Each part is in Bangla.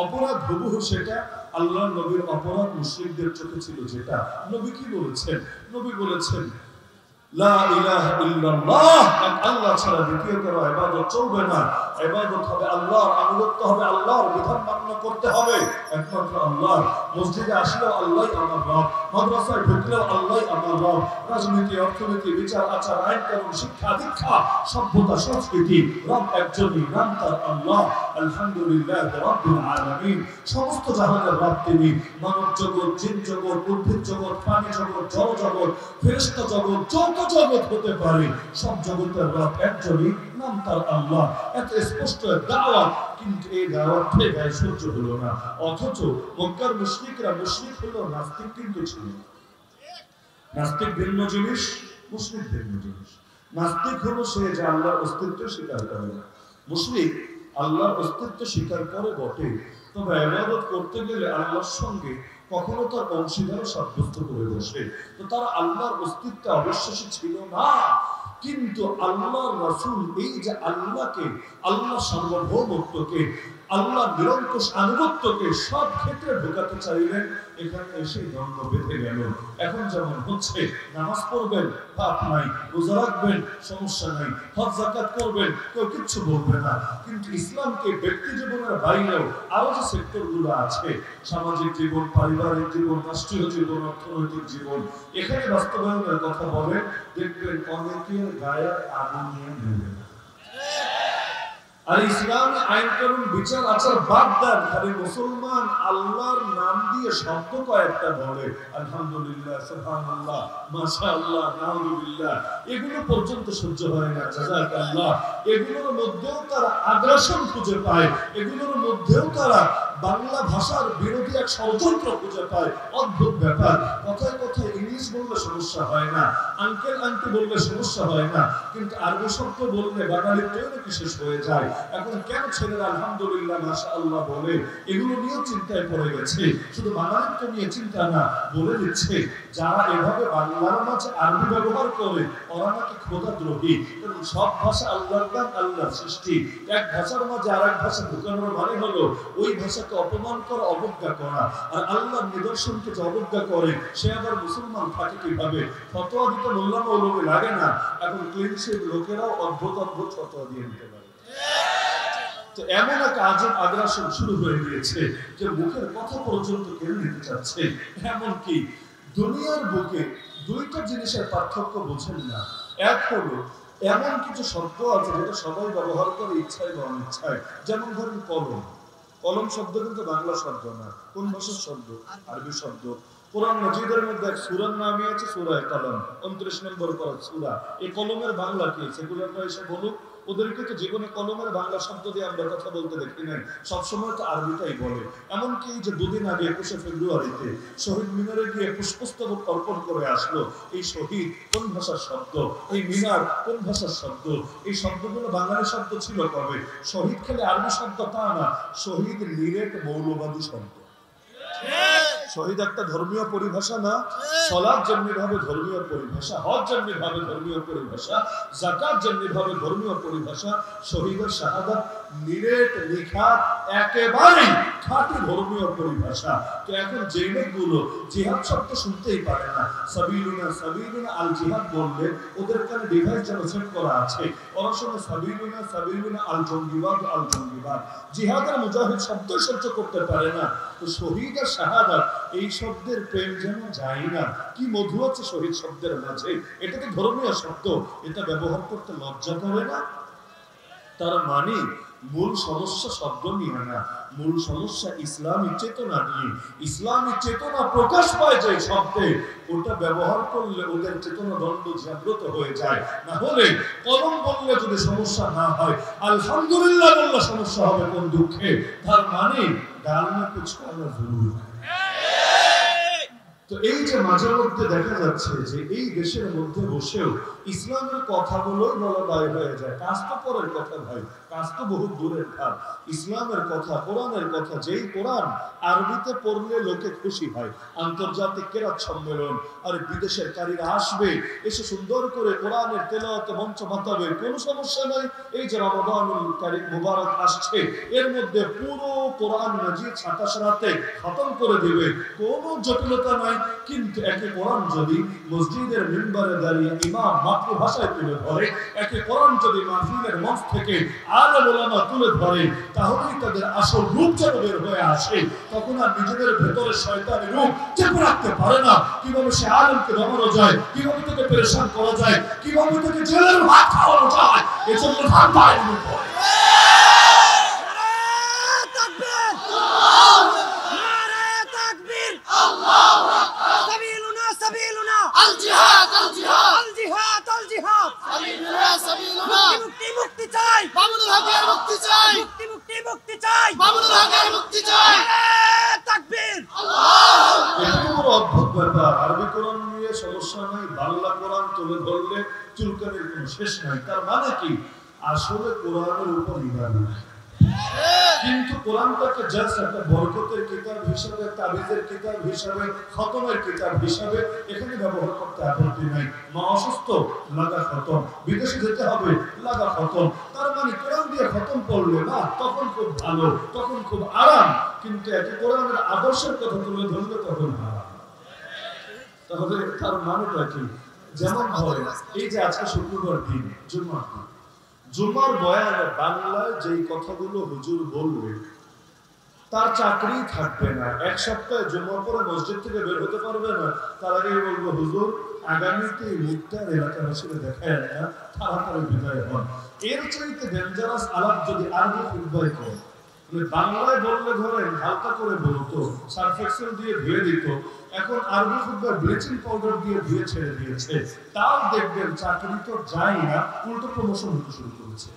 অপরাধ হুবহু সেটা আল্লাহ নবীর অপরাধ মুশরিকদের চোখে ছিল যেটা। নবী কি বলেছেন? নবী বলেছেন লা ইলাহা ইল্লাল্লাহ, আল্লাহ ছাড়া দ্বিতীয় কারো ইবাদত চলবে না। ইবাদত হবে আল্লাহর, আনুগত্য হবে আল্লাহর, বিধান মান্য করতে হবে একমাত্র আল্লাহর। মসজিদে আসলেও আল্লাহই আমার রব, মাদ্রাসায় ঢুকলেও আল্লাহই আমার রব। রাজনীতি, অর্থনীতি, বিচার আচার, আইন কানুন, শিক্ষা দীক্ষা, সভ্যতা, সংস্কৃতি, রব একজনই, নাম তার আল্লাহ। আলহামদুলিল্লাহ রাব্বিল আলামিন। সমস্ত জাহানের রব তিনি। মানব জগৎ, জিন জগৎ, উদ্ভিদ জগৎ, প্রাণী জগৎ, জল জগৎ, ফেরেশতা জগৎ, যত জগৎ হতে পারে সব জগতের রব একজনই, নাম তার আল্লাহ। এত স্পষ্ট দাওয়াত, কিন্তু এই দাওয়াত থেকে সহ্য হলো না। অথচ মক্কার মুশরিকরা, মুশরিক হলো নাস্তিক কিন্তু ছিল। নাস্তিক ভিন্ন জিনিস, মুশরিক ভিন্ন জিনিস। নাস্তিক হলো সে যে আল্লাহর অস্তিত্ব স্বীকার করে না। মুশরিক আল্লাহর অস্তিত্ব স্বীকার করে বটে, তবে ইবাদত করতে গেলে আল্লাহর সঙ্গে কখনো তার অংশীদার সাব্যস্ত করে বসে। তো তার আল্লাহর অস্তিত্ব অবিশ্বাসী ছিল না। কিন্তু আল্লাহর রাসূল এই যে আল্লাহকে, আল্লাহ সার্বভৌমত্বকে, আল্লাহ নিরঙ্কুশ আনুগত্যকে সব ক্ষেত্রে ঢোকাতে চাইলেন। এখানে এসে দ্বন্দ্ব বেঁধে গেল। এখন যেমন হচ্ছে, নামাজ পড়বেন পাপ নাই, রোজা রাখবেন সমস্যা নাই, হজ যাকাত করবেন কেউ কিচ্ছু বলবে না। কিন্তু ইসলামকে ব্যক্তি জীবনের বাইরেও আরো যে সেক্টরগুলো আছে, সামাজিক জীবন, পারিবারিক জীবন, রাষ্ট্রীয় জীবন, অর্থনৈতিক জীবন, এখানে বাস্তবায়নের কথা বলেন, দেখবেন অনেকের গায়ে আগুন নিয়ে নেবে। আর ইসলামে আইন কানুন, বিচার আচার বাদ দেন, খালি মুসলমান আল্লাহর নাম দিয়ে শব্দ কয়েকটা বলে, আলহামদুলিল্লাহ, সুবহানাল্লাহ, মাশাআল্লাহ, নাউযুবিল্লাহ, এগুলো পর্যন্ত সহ্য হয় না। জাযাকাল্লাহ। এগুলোর মধ্যেও তারা আগ্রাসন খুঁজে পায়, এগুলোর মধ্যেও তারা বাংলা ভাষার বিরোধী এক ষড়যন্ত্র খুঁজে পায়। অদ্ভুত ব্যাপার। কথায় কথায় ইংলিশ বললে সমস্যা হয় না, আঙ্কেল আন্টি বললে সমস্যা হয় না, কিন্তু আরবি শব্দ বললে বাঙালির ট্রেন কি শেষ হয়ে যায়। এখন কেন ছেলেরা আলহামদুলিল্লাহ, মাশাআল্লাহ বলে? এগুলো নিয়েও চিন্তায় পড়ে গেছে। শুধু বাঙালিত্ব নিয়ে চিন্তা না, বলে দিচ্ছে যারা এভাবে বাংলার মাঝে আরবি ব্যবহার করে ওরা নাকি খোদাদ্রোহী। কারণ সব ভাষা আল্লাহর দান, আল্লাহর সৃষ্টি। এক ভাষার মাঝে আরেক ভাষা ঢুকানোর মানে হলো ওই ভাষাকে অপমান করা, অবজ্ঞা করা। আর আল্লাহর নিদর্শনকে যে অবজ্ঞা করে সে আবার মুসলমান থাকে কিভাবে? ফতোয়া দিতে মোল্লা মৌলবী লাগে না। এখন ক্লিনশিপ লোকেরাও অদ্ভুত অদ্ভুত ফতোয়া দিয়ে দিতে পারে। তো এমন এক আজব আগ্রাসন শুরু হয়ে গিয়েছে যে মুখের কথা পর্যন্ত কেড়ে নিতে চাচ্ছে। এমনকি দুনিয়ার বুকে দুইটা জিনিসের পার্থক্য বোঝেন না। এক হলো এমন কিছু শব্দ আছে যেটা সবাই ব্যবহার করে ইচ্ছায় বা অনিচ্ছায়। যেমন ধরুন কলম। কলম শব্দ কিন্তু বাংলা শব্দ না। কোন ভাষার শব্দ? আরবি শব্দ। কোরআন মজিদের মধ্যে এক সূরার নামই আছে সূরা কলম, 29 নম্বর সূরা। এই কলমের বাংলা কি? সেগুলোরা এসে বলুক। ওদেরকে তো জীবনে কলমের বাংলা শব্দ দিয়ে আমরা কথা বলতে দেখি নাই, সবসময় তো আরবিটাই বলে। এমনকি এই যে দুদিন আগে 21শে ফেব্রুয়ারিতে শহীদ মিনারে গিয়ে পুষ্পস্তবক অর্পণ করে আসলো, এই শহীদ কোন ভাষার শব্দ? এই মিনার কোন ভাষার শব্দ? এই শব্দগুলো বাঙালি শব্দ ছিল কবে? শহীদ খালি আরবি শব্দ তা না, শহীদ নিরেট মৌলবাদী শব্দ। শহীদ একটা ধর্মীয় পরিভাষা না? সালাত যেমনি ভাবে ধর্মীয় পরিভাষা, হজ যেমনি ভাবে ধর্মীয় পরিভাষা, যাকাত যেমনি ভাবে ধর্মীয় পরিভাষা, শহীদের শাহাদাত নিরেট নিখাত একেবারে খাঁটি ধর্মীয় পরিভাষা। তো এখন যে লোকগুলো জিহাদ শব্দ শুনতেই পারে না, সাবিলুনা সাবিলুনা আল জিহাদ বললে ওদের কানে ডিভাইস যেন সেট করা আছে, ওরা শুনে সাবিলুনা সাবিলুনা আল জঙ্গিবাদ, আল জঙ্গিবাদ। জিহাদের মুজাহিদ শব্দ সহ্য করতে পারে না। তো শহীদ আর শাহাদাত এই শব্দের প্রেম যেন যায় না। কি মধু আছে শহীদ শব্দের মাঝে। এটা তো ধর্মীয় শব্দ, এটা ব্যবহার করতে লজ্জা করে না? তার মানে মূল সমস্যা শব্দ নিয়ে না, মূল সমস্যা ইসলামী চেতনা নিয়ে। ইসলামী চেতনা প্রকাশ পায় যে শব্দে, ওটা ব্যবহার করলে ওদের চেতনা দ্বন্দ্ব জাগ্রত হয়ে যায়। না হলে কলম বললে যদি সমস্যা না হয়, আলহামদুলিল্লাহ বললে সমস্যা হবে কোন দুঃখে। তার মানে ডাল মে কুছ খানা জরুরি। তো এই যে মাঝে মধ্যে দেখা যাচ্ছে যে এই দেশের মধ্যে বসেও ইসলামের কথাগুলোই বলা দায় হয়ে যায়। কাজ তো পরের কথা ভাই, কাজ তো বহু দূরের কাজ। ইসলামের কথা, কোরআনের কথা, যেই কোরআন আরবিতে পড়লে লোকে খুশি হয়, আন্তর্জাতিক কেরাত সম্মেলন আর বিদেশের কারীরা আসবে, এসে সুন্দর করে কোরআনের তেলাওয়াতে মঞ্চ মাতাবে, কোনো সমস্যা নাই। এই যে রমাদানুল কারীম মুবারক আসছে, এর মধ্যে পুরো কোরআন মাজিদ 27 রাতে খতম করে দিবে, কোনো জটিলতা নাই। কিন্তু একই কোরআন যদি মসজিদের মিম্বারে দাঁড়িয়ে ইমাম মাতৃভাষায় তুলে ধরে, একই কোরআন যদি মাহফিলের মঞ্চ থেকে আলেম ওলামা তুলে ধরে, তাহলেই তাদের আসল রূপ যেন বের হয়ে আসে। তখন আর নিজেদের ভেতরে শয়তানি রূপ চেপে রাখতে পারে না। কিভাবে সে আলেমকে দমানো যায়, কিভাবে তাকে পেরেশান করা যায়, কিভাবে তাকে জেলের ভাত খাওয়ানো যায়, এজন্য ঠান্ডা আইন করে। অদ্ভুত ব্যাপার, আরবি কোরআন নিয়ে সমস্যা নাই, বাংলা কোরআন তুলে ধরলে চুলকানির কোনো শেষ নাই। তার মানে কি? আসলে কোরআনের উপর ঈমান নাই, কিন্তু কোরআনটাকে জাস্ট একটা বরকতের কিতাব হিসাবে, তাবিজের কিতাব হিসাবে, খতমের কিতাব হিসাবে এখানে ব্যবহার করতে আপত্তি নাই। মা অসুস্থ, লাগা খতম, বিদেশে যেতে হবে, লাগা খতম। তার মানে কোরআন দিয়ে খতম করলে না, তখন খুব ভালো, তখন খুব আরাম। কিন্তু একে কোরআনের আদর্শের কথা তুলে ধরলে তখন হারাম। তাহলে তার মানেটা কি? যেমন ধরে এই যে আজকে শুক্রবার দিন, জুমার দিন, জুমার বয়ানে বাংলায় যেই কথাগুলো হুজুর বলবে, তার চাকরি থাকবে না। এক সপ্তাহে জুমার পরে মসজিদ থেকে বের হতে পারবে না। তার আগে বলবো, হুজুর আগামীতে মুক্তার এলাকাবাসীরা দেখায় না, তাড়াতাড়ি বিদায় হন। এর চাইতে ডেঞ্জারাস আলাপ যদি আরবি ফুটবল করে, বাংলায় বললে ধরেন হালকা করে বলতো, সার্ফ এক্সেল দিয়ে ধুয়ে দিত, এখন আরবি ফুটবল ব্লিচিং পাউডার দিয়ে ধুয়ে ছেড়ে দিয়েছে। তাও দেখবেন চাকরি তো যায় না, উল্টো প্রমোশন হতে শুরু করেছে।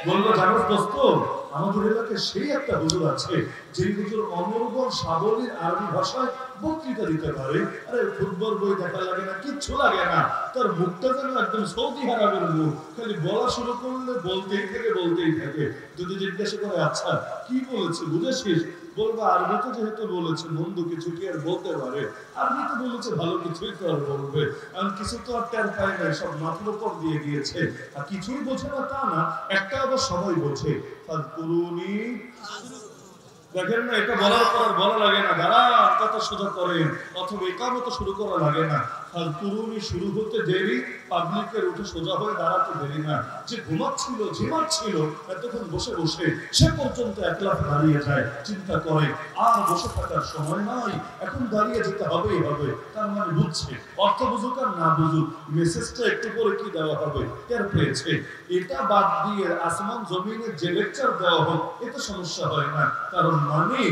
বললো, জানো দোস্ত, আমাদের এলাকায় সেই একটা হুজুর আছে, যে হুজুর অনর্গল সাবলীল আরবি ভাষায় বক্তৃতা দিতে পারে। আরে ফুটবল বই দেখা লাগে না, কিচ্ছু লাগে না, তার মুখটা যেন একদম সৌদি আরবের মুখ, খালি বলা শুরু করলে বলতেই থাকে। যদি জিজ্ঞাসা করে, আচ্ছা কি বলেছে বুঝেছিস? বলবো, আরবিতে যেহেতু বলেছে মন্দ কিছু কি আর বলতে পারে, আরবিতে বলেছে ভালো কিছুই তো আর বলবে। কারণ কিছু তো আর টের পায় না, সব মাথার উপর দিয়ে গিয়েছে। আর কিছুই বোঝে না তা না, একটা আবার সবাই বোঝে। ফাযকুরুনি, দেখেন না, এটা বলার পর বলা লাগে না দাঁড়ান কথা সোজা করেন, অথবা ইকামত শুরু করা লাগে না। ফাযকুরুনি শুরু হতে দেরি, পাবলিকের উঠে সোজা হয়ে দাঁড়াতে দেরি না। যে ঝিমাচ্ছিল এতক্ষণ বসে বসে, সে পর্যন্ত একলা দাঁড়িয়ে যায়, চিন্তা করে আর বসে থাকার সময় নাই, এখন দাঁড়িয়ে যেতে হবেই হবে। তার মানে বুঝছে, অর্থ বুঝুক আর না বুঝুক, মেসেজটা একটু করে কি দেওয়া হবে টের পেয়েছে। এটা বাদ দিয়ে আসমান জমিনে যে লেকচার দেওয়া হোক, এতে সমস্যা হয় না। কারণ মানে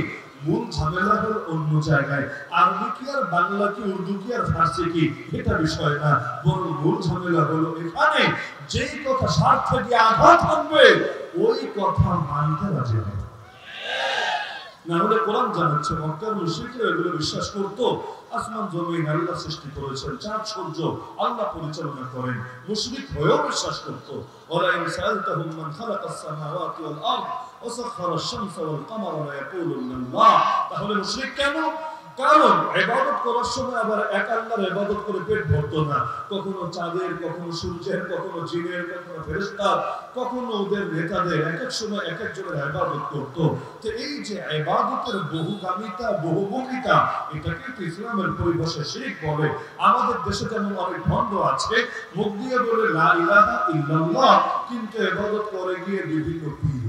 মূল ঝামেলা হল অন্য জায়গায়। আরবি কি আর বাংলা কি, উর্দু কি আর ফার্সি কি, এটা বিষয় না। বরং মূল ঝামেলা হলো এখানে যেই কথা স্বার্থে গিয়ে আঘাত আনবে, ওই কথা মানতে রাজি হবে না। হলে কোরআন জানাচ্ছে, মক্কার মুশরিকরা এগুলো বিশ্বাস করতো। আসমান জমিন আল্লাহ সৃষ্টি করেছেন, চাঁদ সূর্য আল্লাহ পরিচালনা করেন, মুশরিক হয়েও বিশ্বাস করতো। ওয়ালা ইন সাআলতাহুম মান খালাকাস সামাওয়াতি ওয়াল আরদ ওয়া সাখারাশ শামসা ওয়াল কামারা লা ইয়াকুলুনা আল্লাহ। তাহলে মুশরিক কেন? কারণ ইবাদত করার সময় আবার এক আল্লাহর ইবাদত করে পেট ভরতো না। কখনো চাঁদের, কখনো সূর্যের, কখনো জিনের, কখনো ফেরেশতার, কখনো ওদের নেতাদের, এক এক সময় এক একজনের ইবাদত করতো। তো এই যে ইবাদতের বহুগামিতা, বহুমুখিতা, এটাকে ইসলামের পরিভাষায় শিরক বলে। আমাদের দেশে যেমন অনেক ভণ্ড আছে, মুখ দিয়ে বলে লা ইলাহা ইল্লাল্লাহ, কিন্তু ইবাদত করে গিয়ে বিভিন্ন পীর।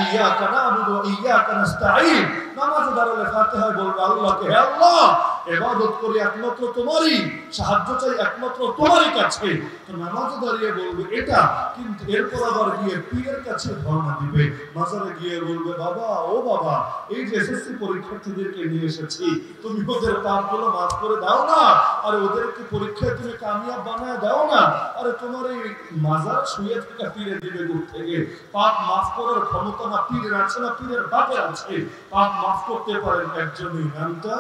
ইয়াকা না'বুদু ওয়া ইয়াকা নাস্তাঈন, নামাজে দাঁড়ালে ফাতিহায় বলবে আল্লাহকে, হে আল্লাহ ইবাদত করি একমাত্র তোমারই, সাহায্য চাই একমাত্র তোমারই কাছে। তো নামাজে দাঁড়িয়ে বলবে এটা, কিন্তু এরপর আবার গিয়ে পীরের কাছে ধর্ণা দিবে, মাজারে গিয়ে বলবে, বাবা ও বাবা, এই যে এসএসসি পরীক্ষার্থীদেরকে নিয়ে এসেছি, তুমি ওদের পাপগুলো মাফ করে দাও না, আর ওদেরকে পরীক্ষায় তুমি কামিয়াব বানায় দাও না। আরে তোমার এই মাজার শুয়ে থাকা পীরে দিবে দূর থেকে, পাপ মাফ করার ক্ষমতা না পীরের আছে না পীরের বাপের আছে। পাপ মাফ করতে পারেন একজনই, নামটা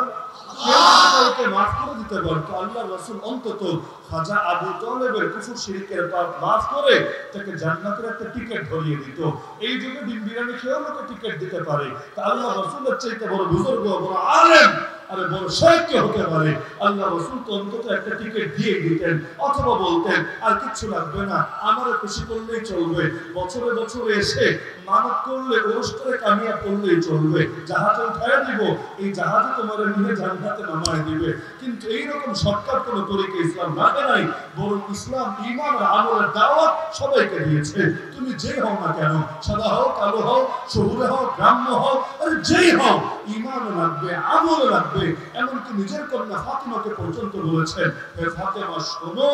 কাউকে মাফ করে দিতে পারতো, আল্লাহর রাসূল অন্তত খাজা আবু তালেবের কুফর শিরকের পাপ মাফ করে তাকে জান্নাতের একটা টিকিট ধরিয়ে দিত। এই যুগে ডিম বিরিয়ানি খেয়েও লোকে টিকিট দিতে পারে, তা আল্লাহর রাসূলের চাইতে বড় বুজুর্গ, বড় আলেম, আরে বড় শেখ কে হতে পারে? আল্লাহ রাসূল তো অন্তত একটা টিকিট দিয়ে দিতেন, অথবা বলতেন আর কিছু লাগবে না, আমারে খুশি করলেই চলবে, বছরে বছরে এসে মানত করলে ওরস করে কামিয়া করলেই চলবে, জাহাজে উঠায় দিব, এই জাহাজে তোমার নিয়ে জান্নাতে নামায় দিবে। কিন্তু এইরকম শর্টকাট কোনো তরিকা ইসলাম রাখে নাই, বরং ইসলাম ঈমান আর আমলের দাওয়াত সবাইকে দিয়েছে। তুমি যে হও না কেন, সাদা হও, কালো হও, শহুরে হও, গ্রাম্য হও, আরে যেই হও, ঈমানও লাগবে, আমলও লাগবে। এমনকি নিজের কন্যা ফাতিমাকে পর্যন্ত বলেছেন, হে ফাতেমা শোনো,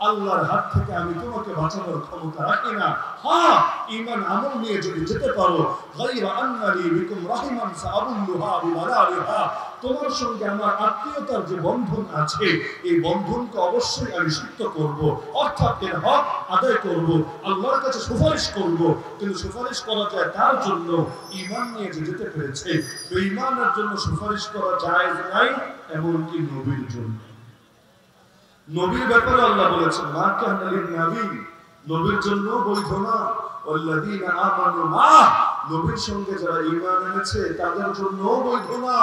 আল্লাহর হাত থেকে আমি তোমাকে বাঁচানোর ক্ষমতা রাখি না, হ্যাঁ ঈমান আমল নিয়ে যদি যেতে পারো, গায়রা আন্নালি বিকুম রাহিমান সাআবুল্লাহা বিমালালিহা, তোমার সঙ্গে আমার আত্মীয়তার যে বন্ধন আছে, এই বন্ধনকে অবশ্যই আমি সিদ্ধ করব, অর্থাৎ এর হক আদায় করব, আল্লাহর কাছে সুপারিশ করব। কিন্তু সুপারিশ করা যায় তার জন্য ঈমান নিয়ে যে যেতে পেরেছে, বেঈমানের জন্য সুপারিশ করা জায়েজ নাই, এমনকি নবীর জন্য। নবীর ব্যাপারে আল্লাহ বলেছেন, মা কানা লিন নবী, নবীর জন্য বৈধ না, ওয়াল্লাযীনা আমানু মা, নবীর সঙ্গে যারা ঈমান এনেছে তাদের জন্য বৈধ না,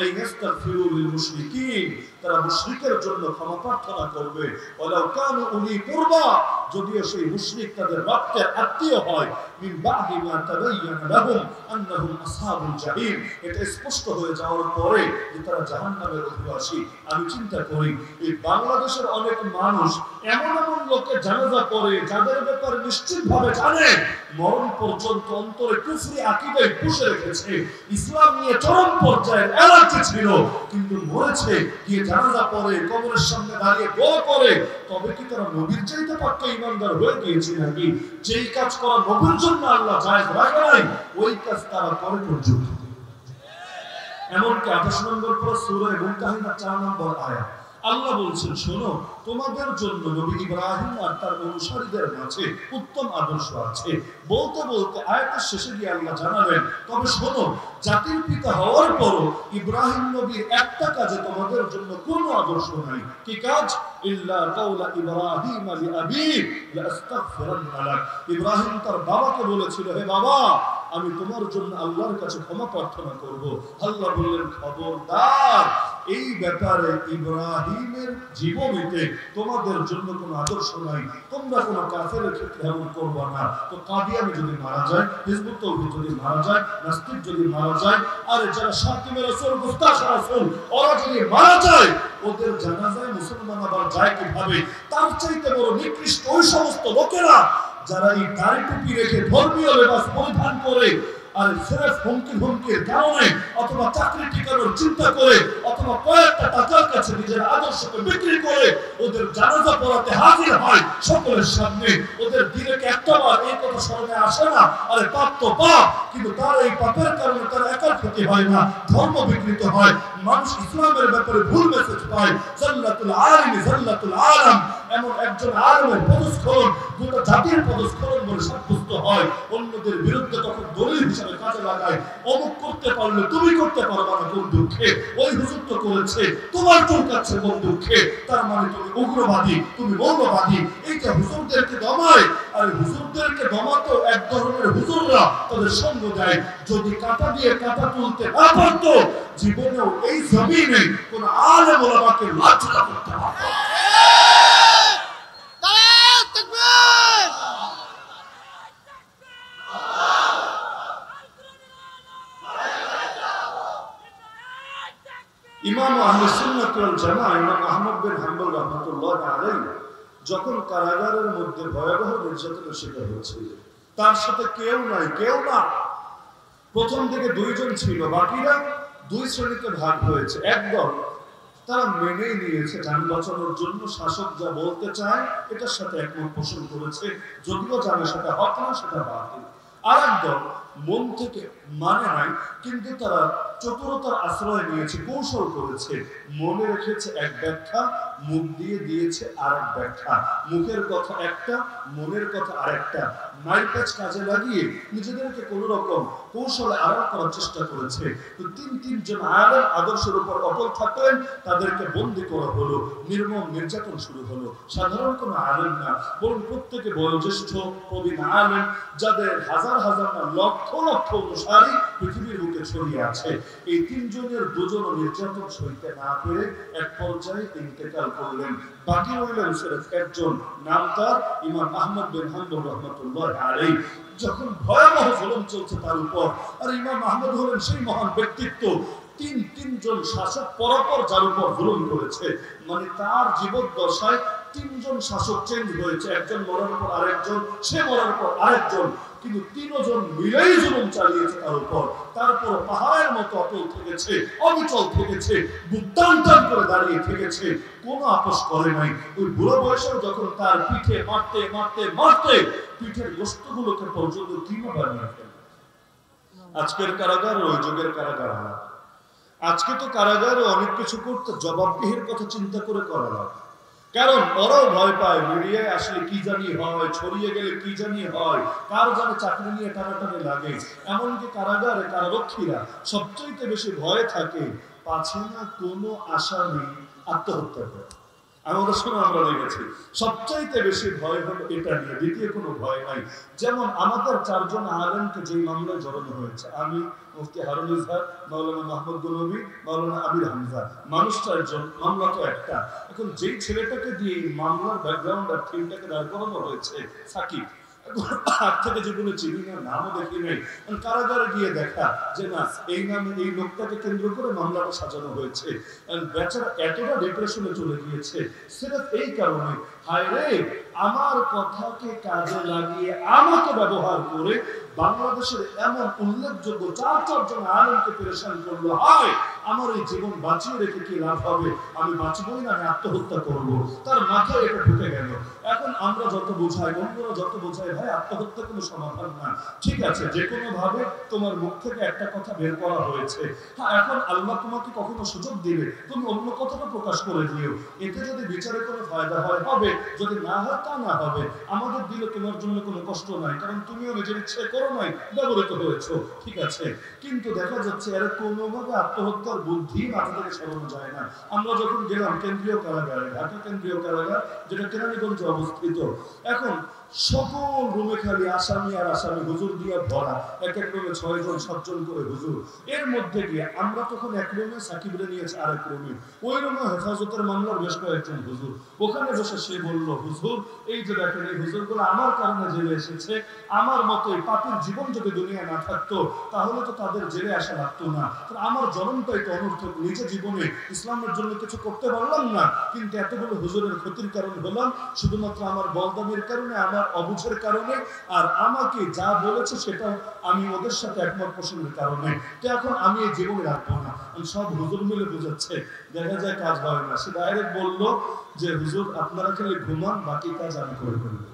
আই ইস্তাগফিরু লিল মুশরিকিন, তারা মুশরিকের জন্য ক্ষমা প্রার্থনা করবে, ওয়ালাউ কানু উলি কুরবা, যদিও সেই মুশরিক তাদের রক্তের আত্মীয় হয়, মিন বাদি মা তাবায়্যানা লাহুম আন্নাহুম আসহাবুল জাহিম, এটা স্পষ্ট হয়ে যাওয়ার পরে যে তারা জাহান্নামের অধিবাসী। আমি চিন্তা করি এই বাংলাদেশের অনেক মানুষ এমন এমন লোকের জানাজা পড়ে যাদের ব্যাপারে নিশ্চিতভাবে জানে মরণ পর্যন্ত অন্তরে কুফরি আকীদায় পুষে রেখেছে, ইসলাম নিয়ে চরম পর্যায়ে এলার্জি ছিল, কিন্তু মরেছে গিয়ে জানাজা পড়ে, কবরের সামনে দাঁড়িয়ে দোয়া করে, তবে কি তারা নবীর চাইতে পাক্কা ঈমানদার হয়ে গিয়েছে নাকি? যেই কাজ করা নবীর জন্য আল্লাহ জায়েজ রাখে নাই, ওই কাজ তারা করে পর্যন্ত। এমনকি 28 নম্বর পর সূরা মুমতাহিনা 4 নম্বর আয়াত আল্লাহ বলছেন, শোনো, তোমাদের জন্য নবী ইব্রাহিম আর তার অনুসারীদের মাঝে উত্তম আদর্শ আছে। বলতে বলতে আয়াতের শেষে গিয়ে আল্লাহ জানালেন, তবে শোনো, জাতির পিতা হওয়ার পরও ইব্রাহিম নবীর একটা কাজে তোমাদের জন্য কোনো আদর্শ নাই। কি কাজ? ইল্লা কাওলা ইব্রাহিম লিআবি লাস্তাগফিরান্না লাক, ইব্রাহিম তার বাবাকে বলেছিল, হে বাবা, আমি তোমার জন্য আল্লাহর কাছে ক্ষমা প্রার্থনা করব। আল্লাহ বললেন, খবরদার, এই ব্যাপারে ইব্রাহিমের জীবনীতে তোমাদের জন্য কোনো আদর্শ নাই, তোমরা কোনো কাফেরের ক্ষেত্রে এমন করবা না। তো কাদিয়ানি যদি মারা যায়, হিজবুত তাওহীদ যদি মারা যায়, নাস্তিক যদি মারা যায়, আর যারা শাকিমে রাসূল, মুস্তাশ রাসূল, ওরা যদি মারা যায়, ওদের জানাজায় মুসলমান আবার যায় কিভাবে? তার চাইতে বড় নিকৃষ্ট ওই সমস্ত লোকেরা যারা এই দাড়ি টুপি রেখে ধর্মীয় লেবাস পরিধান করে, আর সিরেফ হুমকির কারণে অথবা চাকরি ঠিকানোর চিন্তা করে অথবা কয়েকটা টাকার কাছে নিজের আদর্শকে বিক্রি করে ওদের জানাজা পড়াতে হাজির হয় সকলের সামনে, ওদের দিলে একটাবার এই কথা স্মরণে আসে না, আরে পাপ তো পাপ, কিন্তু তার এই পাপের কারণে তার একার ক্ষতি হয় না, ধর্ম বিকৃত হয়, মানুষ ইসলামের ব্যাপারে ভুল মেসেজ পায়। জাল্লাতুল আলিম জাল্লাতুল আলাম, এমন একজন আলেমের পদস্খলন গোটা জাতির পদস্খলন বলে সাব্যস্ত হয়। অন্যদের বিরুদ্ধে তখন দলিল হিসাবে কাজে লাগায়, অমুক করতে পারলে তুমি করতে পারবা না কোন দুঃখে, ওই হুজুর তো করেছে তোমার চুলকাচ্ছে কোন দুঃখে, তার মানে তুমি উগ্রবাদী, তুমি মৌলবাদী। এইটা হুজুরদেরকে দমায়, আর হুজুরদেরকে দমাতো এক ধরনের হুজুররা তাদের সঙ্গ দেয়। যদি কাঁটা দিয়ে কাঁটা তুলতে না পারতো, জীবনেও এই জমিনে কোন আলেম ওলামাকে লাঞ্ছনা করতে পারতো। ইমাম আহলে সুন্নাত ওয়াল জামাআহ ইমাম আহমদ বিন হাম্বল রাহমাতুল্লাহ আলাইহি যখন কারাগারের মধ্যে ভয়াবহ নির্যাতনের শিকার হয়েছিল, তার সাথে কেউ নাই, কেউ না। প্রথম দিকে দুইজন ছিল, বাকিরা দুই শ্রেণীতে ভাগ হয়েছে। একদল তারা মেনেই নিয়েছে, যান বাঁচানোর জন্য শাসক যা বলতে চায় এটার সাথে একমত পোষণ করেছে, যদিও জানে সেটা হক না, সেটা বাতিল। আর একদল মন থেকে মানে নাই, কিন্তু তারা চতুরতার আশ্রয় নিয়েছে, কৌশল করেছে, মনে রেখেছে এক ব্যাখ্যা, মুখ দিয়ে দিয়েছে আর এক ব্যাখ্যা, মুখের কথা একটা, মনের কথা আরেকটা। মাইর প্যাচ কাজে লাগিয়ে নিজেদেরকে কোনো রকম কৌশলে আড়াল করার চেষ্টা করেছে। তো তিনজন আলেম আদর্শের উপর অটল থাকলেন, তাদেরকে বন্দী করা হলো, নির্মম নির্যাতন শুরু হলো। সাধারণ কোনো আলেম না, বরং প্রত্যেকে বয়োজ্যেষ্ঠ প্রবীণ আলেম, যাদের হাজার হাজার না লক্ষ লক্ষ অনুসারী পৃথিবীর বুকে ছড়িয়ে আছে। এই তিনজনের দুজন নির্যাতন সইতে না পেরে এক পর্যায়ে ইন্তেকাল করলেন। বাকি রইলেন সির্ফ একজন, নাম তার ইমাম আহমদ বিন হাম্বল রাহমাতুল্লাহ আলাইহি। যখন ভয়াবহ জুলুম চলছে তার উপর, আর ইমাম আহমদ হলেন সেই মহান ব্যক্তিত্ব, তিনজন শাসক পরপর যার উপর জুলুম করেছে, মানে তার জীবদ্দশায় তিনজন শাসক চেঞ্জ হয়েছে, একজন মরার পর আরেকজন, সে মরার পর আরেকজন, কিন্তু তিনজন মিলেই জুলুম চালিয়েছে তার উপর। তারপর পাহাড়ের মতো অটল থেকেছে, অবিচল থেকেছে, বুদ্ধান্তর করে দাঁড়িয়ে থেকেছে, কোনো আপোষ করে নাই। ওই বুড়ো বয়সেও যখন তার পিঠে মারতে মারতে মারতে পিঠের গোস্তগুলোকে পর্যন্ত কিমা বানিয়ে ফেলে। আজকের কারাগার ওই যুগের কারাগার না। আজকে তো কারাগারে অনেক কিছু করতে জবাবদিহির কথা চিন্তা করে করা লাগে, কারণ ওরাও ভয় পায় মিডিয়ায় আসলে কি জানি হয়, ছড়িয়ে গেলে কি জানি হয়, কার জানে চাকরি নিয়ে টানাটানি লাগে। এমনকি কারাগারে কারারক্ষীরা সবচেয়ে বেশি ভয়ে থাকে পাছে না কোনো আসামি আত্মহত্যা করে। আমাদের সময় আমরা দেখেছি সবচাইতে বেশি ভয় হলো এটা নিয়ে, দ্বিতীয় কোনো ভয় নাই। যেমন আমাদের চারজন আলেমকে যে মামলায় জড়ানো হয়েছে, আমি, মুফতি হারুন ইজহার, মাওলানা মাহমুদ গনবী, মাওলানা আমির হামজা, মানুষ চারজন, মামলা তো একটা। এখন যেই ছেলেটাকে দিয়ে এই মামলার ব্যাকগ্রাউন্ড আর থিমটাকে দাঁড় করানো হয়েছে, সাকিব, হাত থেকে জীবনে চিনি না, নামও দেখি নাই, কারাগারে গিয়ে দেখা যে না এই নামে এই লোকটাকে কেন্দ্র করে মামলাটা সাজানো হয়েছে। বেচারা এতটা ডিপ্রেশনে চলে গিয়েছে সির্ফ এই কারণে, হায় রে আমার কথাকে কাজে লাগিয়ে আমাকে ব্যবহার করে বাংলাদেশের এমন উল্লেখযোগ্য চারজন আলেমকে পেরেশান করলো, হায় আমার এই জীবন বাঁচিয়ে রেখে কি লাভ হবে, আমি বাঁচবই না, আমি আত্মহত্যা করব। তার মাথায় এটা ঢুকে গেল। এখন আমরা যত বোঝাই, অন্যরা যত বোঝাই, ভাই আত্মহত্যা কোনো সমাধান না, ঠিক আছে যে কোনো ভাবে তোমার মুখ থেকে একটা কথা বের করা হয়েছে, হ্যাঁ এখন আল্লাহ তোমাকে কখনো সুযোগ দিলে তুমি অন্য কথাটা প্রকাশ করে দিও, এতে যদি বিচারে কোনো ফায়দা হয় হবে, যদি না হয় তা না হবে। আমাদের দিলে তোমার জন্য কোনো কষ্ট নাই, কারণ তুমিও নিজের ইচ্ছে করো নাই, ব্যবহৃত হয়েছো, ঠিক আছে। কিন্তু দেখা যাচ্ছে এর কোনোভাবে আত্মহত্যার বুদ্ধি মাথা থেকে সরানো যায় না। আমরা যখন গেলাম কেন্দ্রীয় কারাগারে, ঢাকা কেন্দ্রীয় কারাগার যেটা কেরানীগঞ্জে অবস্থিত, এখন সকল রুমে খালি আসামি আর আসামি, হুজুর দিয়ে ভরা, এক এক রুমে 6 জন 7 জন করে হুজুর। এর মধ্যে গিয়ে আমরা তখন এক রুমে, সাকিবরে নিয়েছে আরেক রুমে, ওই রুমে হেফাজতের মামলার বেশ কয়েকজন হুজুর। ওখানে বসে সে বলল, হুজুর এই যে দেখেন এই হুজুরগুলো আমার কারণে জেলে এসেছে, আমার মতো এই পাপের জীবন যদি দুনিয়া না থাকতো তাহলে তো তাদের জেলে আসা লাগতো না, আমার জন্মটাই তো অনর্থক, নিজে জীবনে ইসলামের জন্য কিছু করতে পারলাম না, কিন্তু এতগুলো হুজুরের ক্ষতির কারণ হলাম শুধুমাত্র আমার বলদামের কারণে, আমার অবুঝের কারণে, আর আমাকে যা বলেছে সেটা আমি ওদের সাথে একমত পোষণের কারণে। তো এখন আমি এই জীবনে রাখবো না। সব হুজুর মিলে বুঝাচ্ছে, দেখা যায় কাজ হয় না। সে ডাইরেক্ট বললো যে হুজুর আপনারা খালি ঘুমান, বাকি কাজ আমি করে ফেলবো।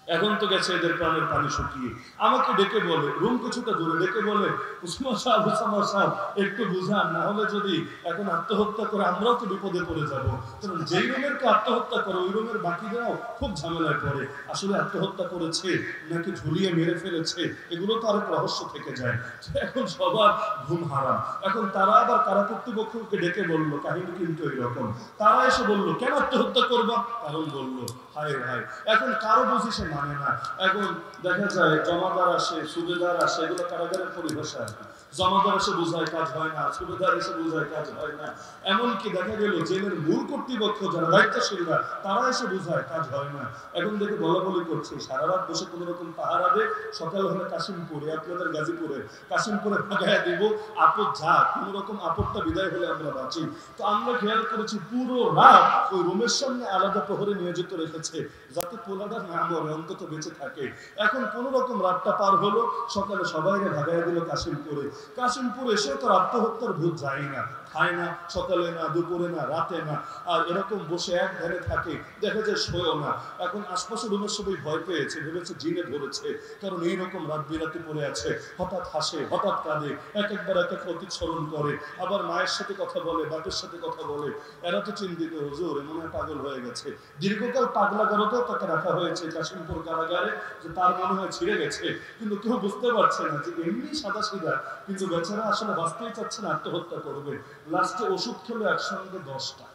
এখন তো গেছে এদের প্রাণের পানি শুকিয়ে। আমাকে ডেকে বলে, রুম কিছুটা দূরে ডেকে বলে, উসমা সাহেব, উসামা সাহেব একটু বুঝান, না হলে যদি এখন আত্মহত্যা করে আমরাও তো বিপদে পড়ে যাবো। কারণ যেই রুমেরকে আত্মহত্যা করে ওই রুমের বাকিরাও খুব ঝামেলায় পড়ে, আসলে আত্মহত্যা করেছে নাকি ঝুলিয়ে মেরে ফেলেছে এগুলো তো আরেক রহস্য থেকে যায়। এখন সবার ঘুম হারাম। এখন তারা আবার কারা কর্তৃপক্ষকে ডেকে বললো, কাহিনী কিন্তু এইরকম। তারা এসে বললো কেন আত্মহত্যা করবা, কারণ বললো হায় হায়। এখন কারো বুঝি সে মানে না। এখন দেখা যায় জমাদার আসে, সুবেদার আসে, এগুলো কারাগারের পরিভাষা আর কি। জমাদার এসে বোঝায় কাজ হয় না, সুবেদার এসে বোঝায় কাজ হয় না। এমনকি দেখা গেল জেলের মূল কর্তৃপক্ষ যারা দায়িত্বশীলরা তারা এসে বোঝায় কাজ হয় না। এখন দেখে বলা বলি করছে, সারা রাত বসে কোন রকম পাহারা দে, সকাল হলে কাশিমপুরে, আপনাদের গাজীপুরে, কাশিমপুরে ভাগায় দিব, আপদ যা কোন রকম আপদটা বিদায় হলে আমরা বাঁচি। তো আমরা খেয়াল করেছি পুরো রাত ওই রুমের সামনে আলাদা প্রহরে নিয়োজিত রেখেছে, যাতে পোলাটা না মরে, অন্তত বেঁচে থাকে। এখন কোন রকম রাতটা পার হলো, সকালে সবাই ভাগায় দিল কাশিমপুরে। কাশিমপুর এসে তো আত্মহত্যার ভূত যায় না, খায় না, সকালে না, দুপুরে না, রাতে না, আর এরকম বসে এক ধারে থাকে, দেখা যায় শোয়ও না। এখন আশপাশে রুমের সবাই ভয় পেয়েছে, ভেবেছে জিনে ধরেছে, কারণ এইরকম রাত বিরাতে পড়ে আছে, হঠাৎ হাসে, হঠাৎ কাঁদে, একবার এক এক অতীত স্মরণ করে, আবার মায়ের সাথে কথা বলে, বাপের সাথে কথা বলে। এরা তো চিন্তিত, হুজুর মনে হয় পাগল হয়ে গেছে। দীর্ঘকাল পাগলা গড়তেও তাকে রাখা হয়েছে কাশিমপুর গাজীপুর কারাগারে, যে তার মনে হয় ছিঁড়ে গেছে, কিন্তু কেউ বুঝতে পারছে না যে এমনি সাদা সিধা, কিন্তু বেচারা আসলে বাঁচতেই চাচ্ছে না, আত্মহত্যা করবে। লাস্টে ওষুধ খেলো একসঙ্গে 10টা।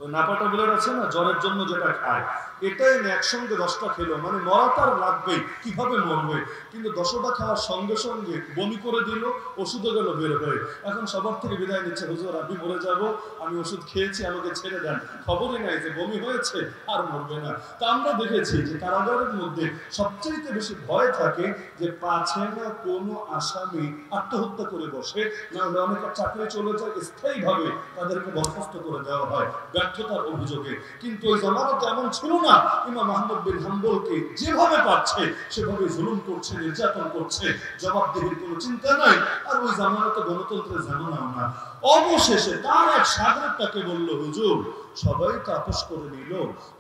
ওই নাপা ট্যাবলেট আছে না জ্বরের জন্য যেটা খায়, এটাই একসঙ্গে 10টা খেলো, মানে মরা তার লাগবেই, কিভাবে মরবে। কিন্তু 10টা খাওয়ার সঙ্গে সঙ্গে বমি করে দিল, ওষুধও গেল বের হয়ে। এখন সবার থেকে বিদায় নিচ্ছে, হুজুর আমি মরে যাব, আমি ওষুধ খেয়েছি, আমাকে ছেড়ে দেন। খবরই নাই যে বমি হয়েছে আর মরবে না। তা আমরা দেখেছি যে কারাগারের মধ্যে সবচেয়ে বেশি ভয় থাকে যে পাছে না কোনো আসামি আত্মহত্যা করে বসে, না হলে অনেকের চাকরি চলে যায়, স্থায়ীভাবে তাদেরকে বরখাস্ত করে দেওয়া হয় ব্যর্থতার অভিযোগে। কিন্তু ওই জামানাতে এমন ছিল না। ইমাম আহমদ বিন হাম্বলকে যেভাবে পাচ্ছে সেভাবে জুলুম করছে, নির্যাতন করছে, জবাবদিহির কোনো চিন্তা নাই। আর ওই জামানাতে গণতন্ত্রের জামানাও না। অবশেষে তার এক শাগরেদ তাকে বলল, হুজুর সবাই তো আপোষ করে নিল,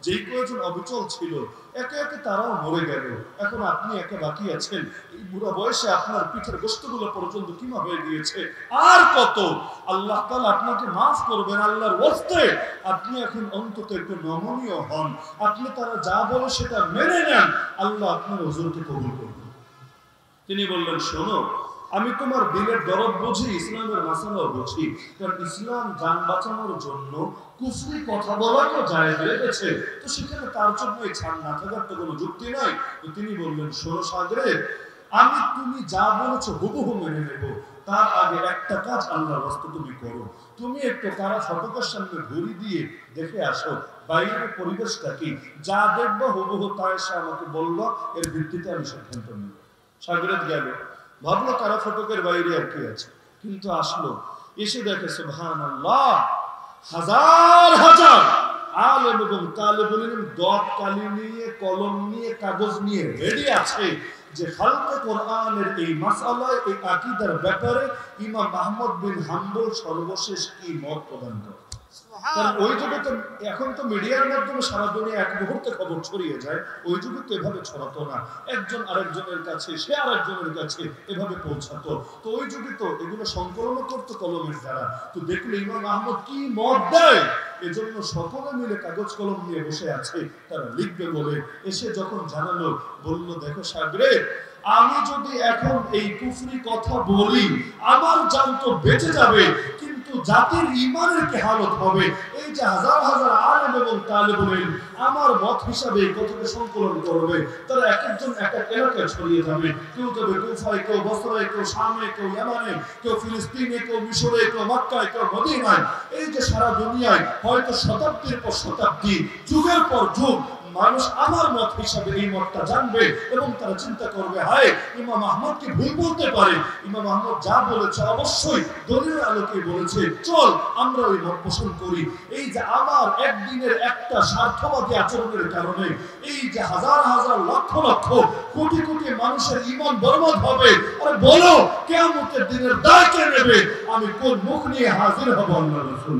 যেই কয়েকজন অবিচল ছিল একে একে তারাও মরে গেল, এখন আপনি একা বাকি আছেন। এই বুড়া বয়সে আপনার পিঠের গোশতগুলো পর্যন্ত কিমা হয়ে গিয়েছে, আর কত? আল্লাহ তাআলা আপনাকে মাফ করবেন, আল্লাহর ওয়াস্তে আপনি এখন অন্তত একটু নমনীয় হন, আপনি তারা যা বলে সেটা মেনে নেন, আল্লাহ আপনার ওজরকে কবুল করবেন। তিনি বললেন, শোনো, আমি তোমার দিলের দরদ বুঝি, ইসলামের মাসালাও বুঝি, কারণ ইসলাম জান বাঁচানোর জন্য কুফরি কথা বলাকে জায়েজ রেখেছে, তো সেখানে তার জন্য এই ছাড় না থাকার তো কোনো যুক্তি নাই। তো তিনি বললেন, শোনো শাগরেদ, আমি তুমি যা বলেছো হুবহু মেনে নেব, তার আগে একটা কাজ আল্লাহর রাস্তায় তুমি করো। তুমি একটু কারা ফটকের সামনে ঘুরি দিয়ে দেখে আসো বাইরের পরিবেশটা কি, যা দেখবো হুবহু তা এসে আমাকে বললো, এর ভিত্তিতে আমি সিদ্ধান্ত নিব। শাগরেদ গেল, ভাবলো কারা ফটকের বাইরে আর কি আছে, কিন্তু আসলো, এসে দেখে সুবহানাল্লাহ, হাজার হাজার আলেম এবং তালেবুল ইলম দত কালি নিয়ে, কলম নিয়ে, কাগজ নিয়ে রেডি আছে যে খালকে কোরআনের এই মাসআলায়, এই আকীদার ব্যাপারে ইমাম আহমদ বিন হাম্বল সর্বশেষ কি মত প্রদান করে। কারণ ওই যুগে তো, এখন তো মিডিয়ার মাধ্যমে সারা দুনিয়া এক মুহূর্তে খবর ছড়িয়ে যায়, ওই যুগে তো এভাবে ছড়াতো না, একজন আরেকজনের কাছে, সে আরেকজনের কাছে এভাবে পৌঁছাতো। তো ওই যুগে তো এগুলো সংকলন করতো কলমের দ্বারা। তো দেখলে ইমাম আহমদ কি মত দেয়, এজন্য সকলে মিলে কাগজ কলম নিয়ে বসে আছে, তারা লিখবে বলে। এসে যখন জানালো, বলল, দেখো শাগরেদ, আমি যদি এখন এই কুফরি কথা বলি, আমার জান তো বেঁচে যাবে, কিন্তু জাতির ঈমানের কি হালত হবে। এই যে হাজার হাজার আলেম এবং তালেবুল ইলম আমার মত হিসাবে এই কথাকে সংকলন করবে, তারা এক একজন এক এক এলাকায় ছড়িয়ে যাবে, কেউ যাবে কুফায়, কেউ বসরায়, কেউ শামে, কেউ ইয়ামানে, কেউ ফিলিস্তিনে, কেউ মিশরে, কেউ মক্কায়, কেউ মদিনায়। এই যে সারা দুনিয়ায় হয়তো শতাব্দীর পর শতাব্দী, যুগের পর যুগ মানুষ আমার মত হিসাবে এই মতটা জানবে এবং তারা চিন্তা করবে, হায় ইমাম আহমদ কি ভুল বলতে পারে, ইমাম আহমদ যা বলেছে অবশ্যই দলিলের আলোকে বলেছে, চল আমরা ওই মত পোষণ করি। এই যে আমার একদিনের একটা স্বার্থবাদী আচরণের কারণে এই যে হাজার হাজার লক্ষ লক্ষ কোটি কোটি মানুষের ঈমান বরবাদ হবে, আর বলো কিয়ামতের দিনের দায় কে নেবে, আমি কোন মুখ নিয়ে হাজির হব আল্লাহর রাসূল।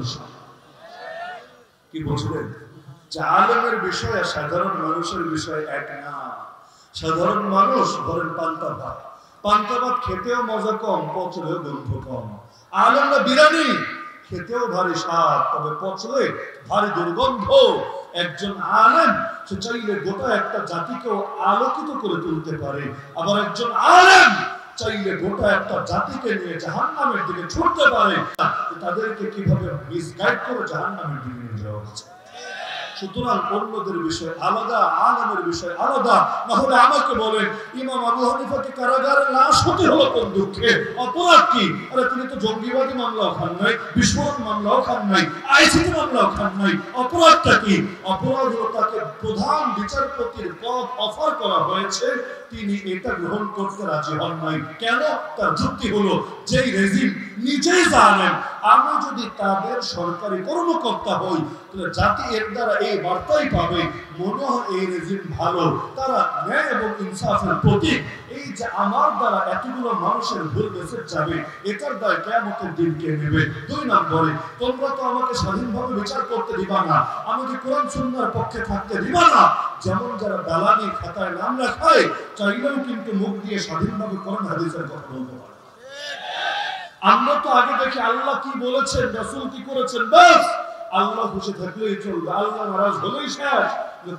কি বুঝলেন? আলেমের বিষয় আর সাধারণ মানুষের বিষয় এক না। সাধারণ মানুষ ধরেন পান্তা ভাত, পান্তা ভাত খেতেও মজা কম, পচলেও গন্ধ কম। আলেমরা বিরিয়ানি খেতেও ভারী স্বাদ, তবে পচলে ভারী দুর্গন্ধ। একজন আলেম সে চাইলে গোটা একটা জাতিকেও আলোকিত করে তুলতে পারে, আবার একজন আলেম চাইলে গোটা একটা জাতিকে নিয়ে জাহান্নামের দিকে ছুটতে পারে। তাদেরকে কিভাবে মিসগাইড করে জাহান্নামের দিকে নিয়ে যাওয়া হচ্ছে। সুতরাং অন্যদের বিষয় আলাদা, আলেমের বিষয় আলাদা। না হলে আমাকে বলেন, ইমাম আবু হানিফাকে কারাগারে লাশ হতে হলো কোন দুঃখে, অপরাধ কি? আরে তিনি তো জঙ্গিবাদী মামলাও খান নাই, বিস্ফোরক মামলাও খান নাই, আইসিটি মামলাও খান নাই, অপরাধটা কি? অপরাধ হলো তাকে প্রধান বিচারপতির পদ অফার করা হয়েছে, তিনি এটা গ্রহণ করতে রাজি হন নাই। কেন? তার যুক্তি হলো, যেই রেজিম নিজেই জানেন আমি যদি তাদের সরকারি কর্মকর্তা হই তাহলে জাতি এর দ্বারা এই বার্তাই পাবে, মনে হয় এই রেজিম ভালো, তারা ন্যায় এবং ইনসাফের প্রতীক। এই যে আমার দ্বারা এতগুলো মানুষের ভুল মেসেজ যাবে, এটার দায় কিয়ামতের দিন কে নেবে? 2 নম্বরে, তোমরা তো আমাকে স্বাধীনভাবে বিচার করতে দিবা না, আমাকে কোরআন সুন্নাহর পক্ষে থাকতে দিবা না। যেমন যারা দালালি খাতায় নাম লেখায়, চাইলেও কিন্তু মুখ দিয়ে স্বাধীনভাবে কোরআন হাদিসের কথা বলতে পারে। আমরা তো আগে দেখি আল্লাহ কি বলেছেন, রাসূল কি করেছেন, বাস আল্লাহ খুশি থাকলেই চলবে, আল্লাহ নারাজ হলেই শেষ।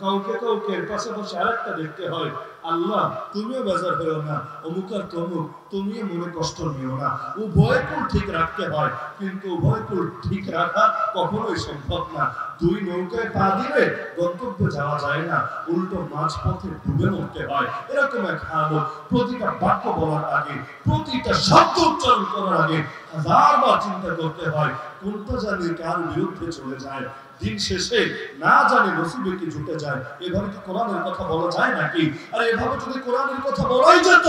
কাউকে কাউকে এর পাশাপাশি আরেকটা দেখতে হয়, আল্লাহ তুমিও বেজার হয়েও না, অমুক আর তমুক তুমিও মনে কষ্ট নিও না। উভয় কুল ঠিক রাখতে হয়, কিন্তু উভয় কুল ঠিক রাখা কখনোই সম্ভব না। দুই নৌকায় পা দিলে গন্তব্যে যাওয়া যায় না, উল্টো মাঝপথে ডুবে মরতে হয়। এরকম এক হালত। প্রতিটা বাক্য বলার আগে, প্রতিটা শব্দ উচ্চারণ করার আগে হাজারবার চিন্তা করতে হয় কোনটা জানি কার বিরুদ্ধে চলে যায়। দিন শেষে না জানি নসিবে কি জুটে যায়। এভাবে কি কোরআনের কথা বলা যায় নাকি? আর এভাবে যদি কোরআনের কথা বলাই যেত,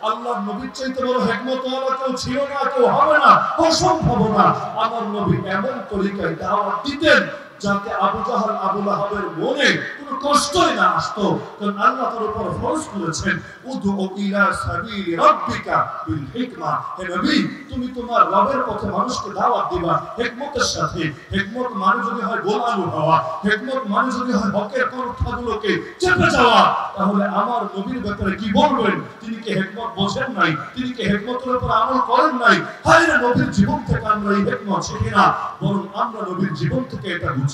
আল্লাহর নবীর চাইতে বড় হিকমতওয়ালা কেউ ছিল না, কেউ হবে না, অসম্ভব না। আমার নবী এমন তরিকায় দাওয়াত দিতেন যাতে আবু জাহল আবু লাহাবের মনে কোনো কষ্টই না আসতো। কারণ আল্লাহ তার উপর ফরজ করেছেন, উদউ ইলা সাবিলি রাব্বিকা বিল হিকমা। হে নবী, তুমি তোমার রবের পথে মানুষকে দাওয়াত দিবা হিকমতের সাথে। হিকমত মানে যদি হয় গোলালু হওয়া, হিকমত মানে যদি হয় হকের কথাগুলোকে চেপে যাওয়া, তাহলে আমার নবীর ব্যাপারে কি বলবেন? তিনি কি হিকমত বোঝেন নাই? তিনি কি হিকমতের উপর আমল করেন নাই? হায় রে, নবীর জীবন থেকে আমরা এই হিকমত শিখি না, বরং আমরা নবীর জীবন থেকে এটা বুঝি।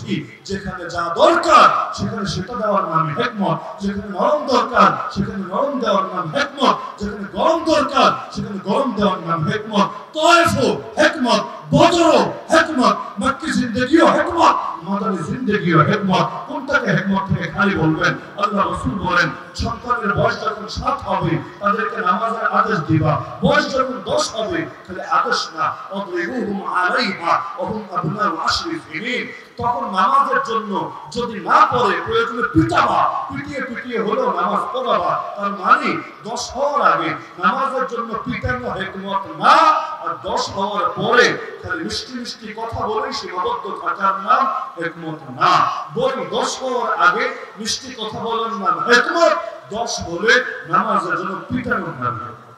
যেখানে যা দরকার সেখানে সেটা দেওয়ার নাম হিকমত, যেখানে নরম দরকার সেখানে নরম দেওয়ার নাম হিকমত, যেখানে গরম দরকার সেখানে গরম দেওয়ার নাম হিকমত। তায়েফও হিকমত, বদরও হিকমত, মক্কি জিন্দেগিও হিকমত, মাদানী জিন্দেগিও হিকমত। কোনটাকে হিকমত থেকে খালি বলবেন? আল্লাহ রাসূল বলেন, সন্তানের বয়স যখন 7 হবে তাদেরকে নামাজের আদেশ দিবা, বয়স যখন 10 হবে খালি আদেশ না, অদরিবুহুম আলাইহা ওয়া হুম আবনাউ 10 সিনিন। তখন নামাজের জন্য যদি না পড়ে প্রয়োজনে পিটাবা, পিটিয়ে পিটিয়ে হলেও নামাজ পড়াবা। তার মানে 10 হওয়ার আগে নামাজের জন্য পিটানো হিকমত না, আর 10 হওয়ার পরে খালি মিষ্টি মিষ্টি কথা বলে সীমাবদ্ধ থাকার নাম হিকমত না। বরং 10 হওয়ার আগে মিষ্টি কথা বলার নাম হিকমত, 10 হলে নামাজের জন্য পিটানোর নাম হিকমত।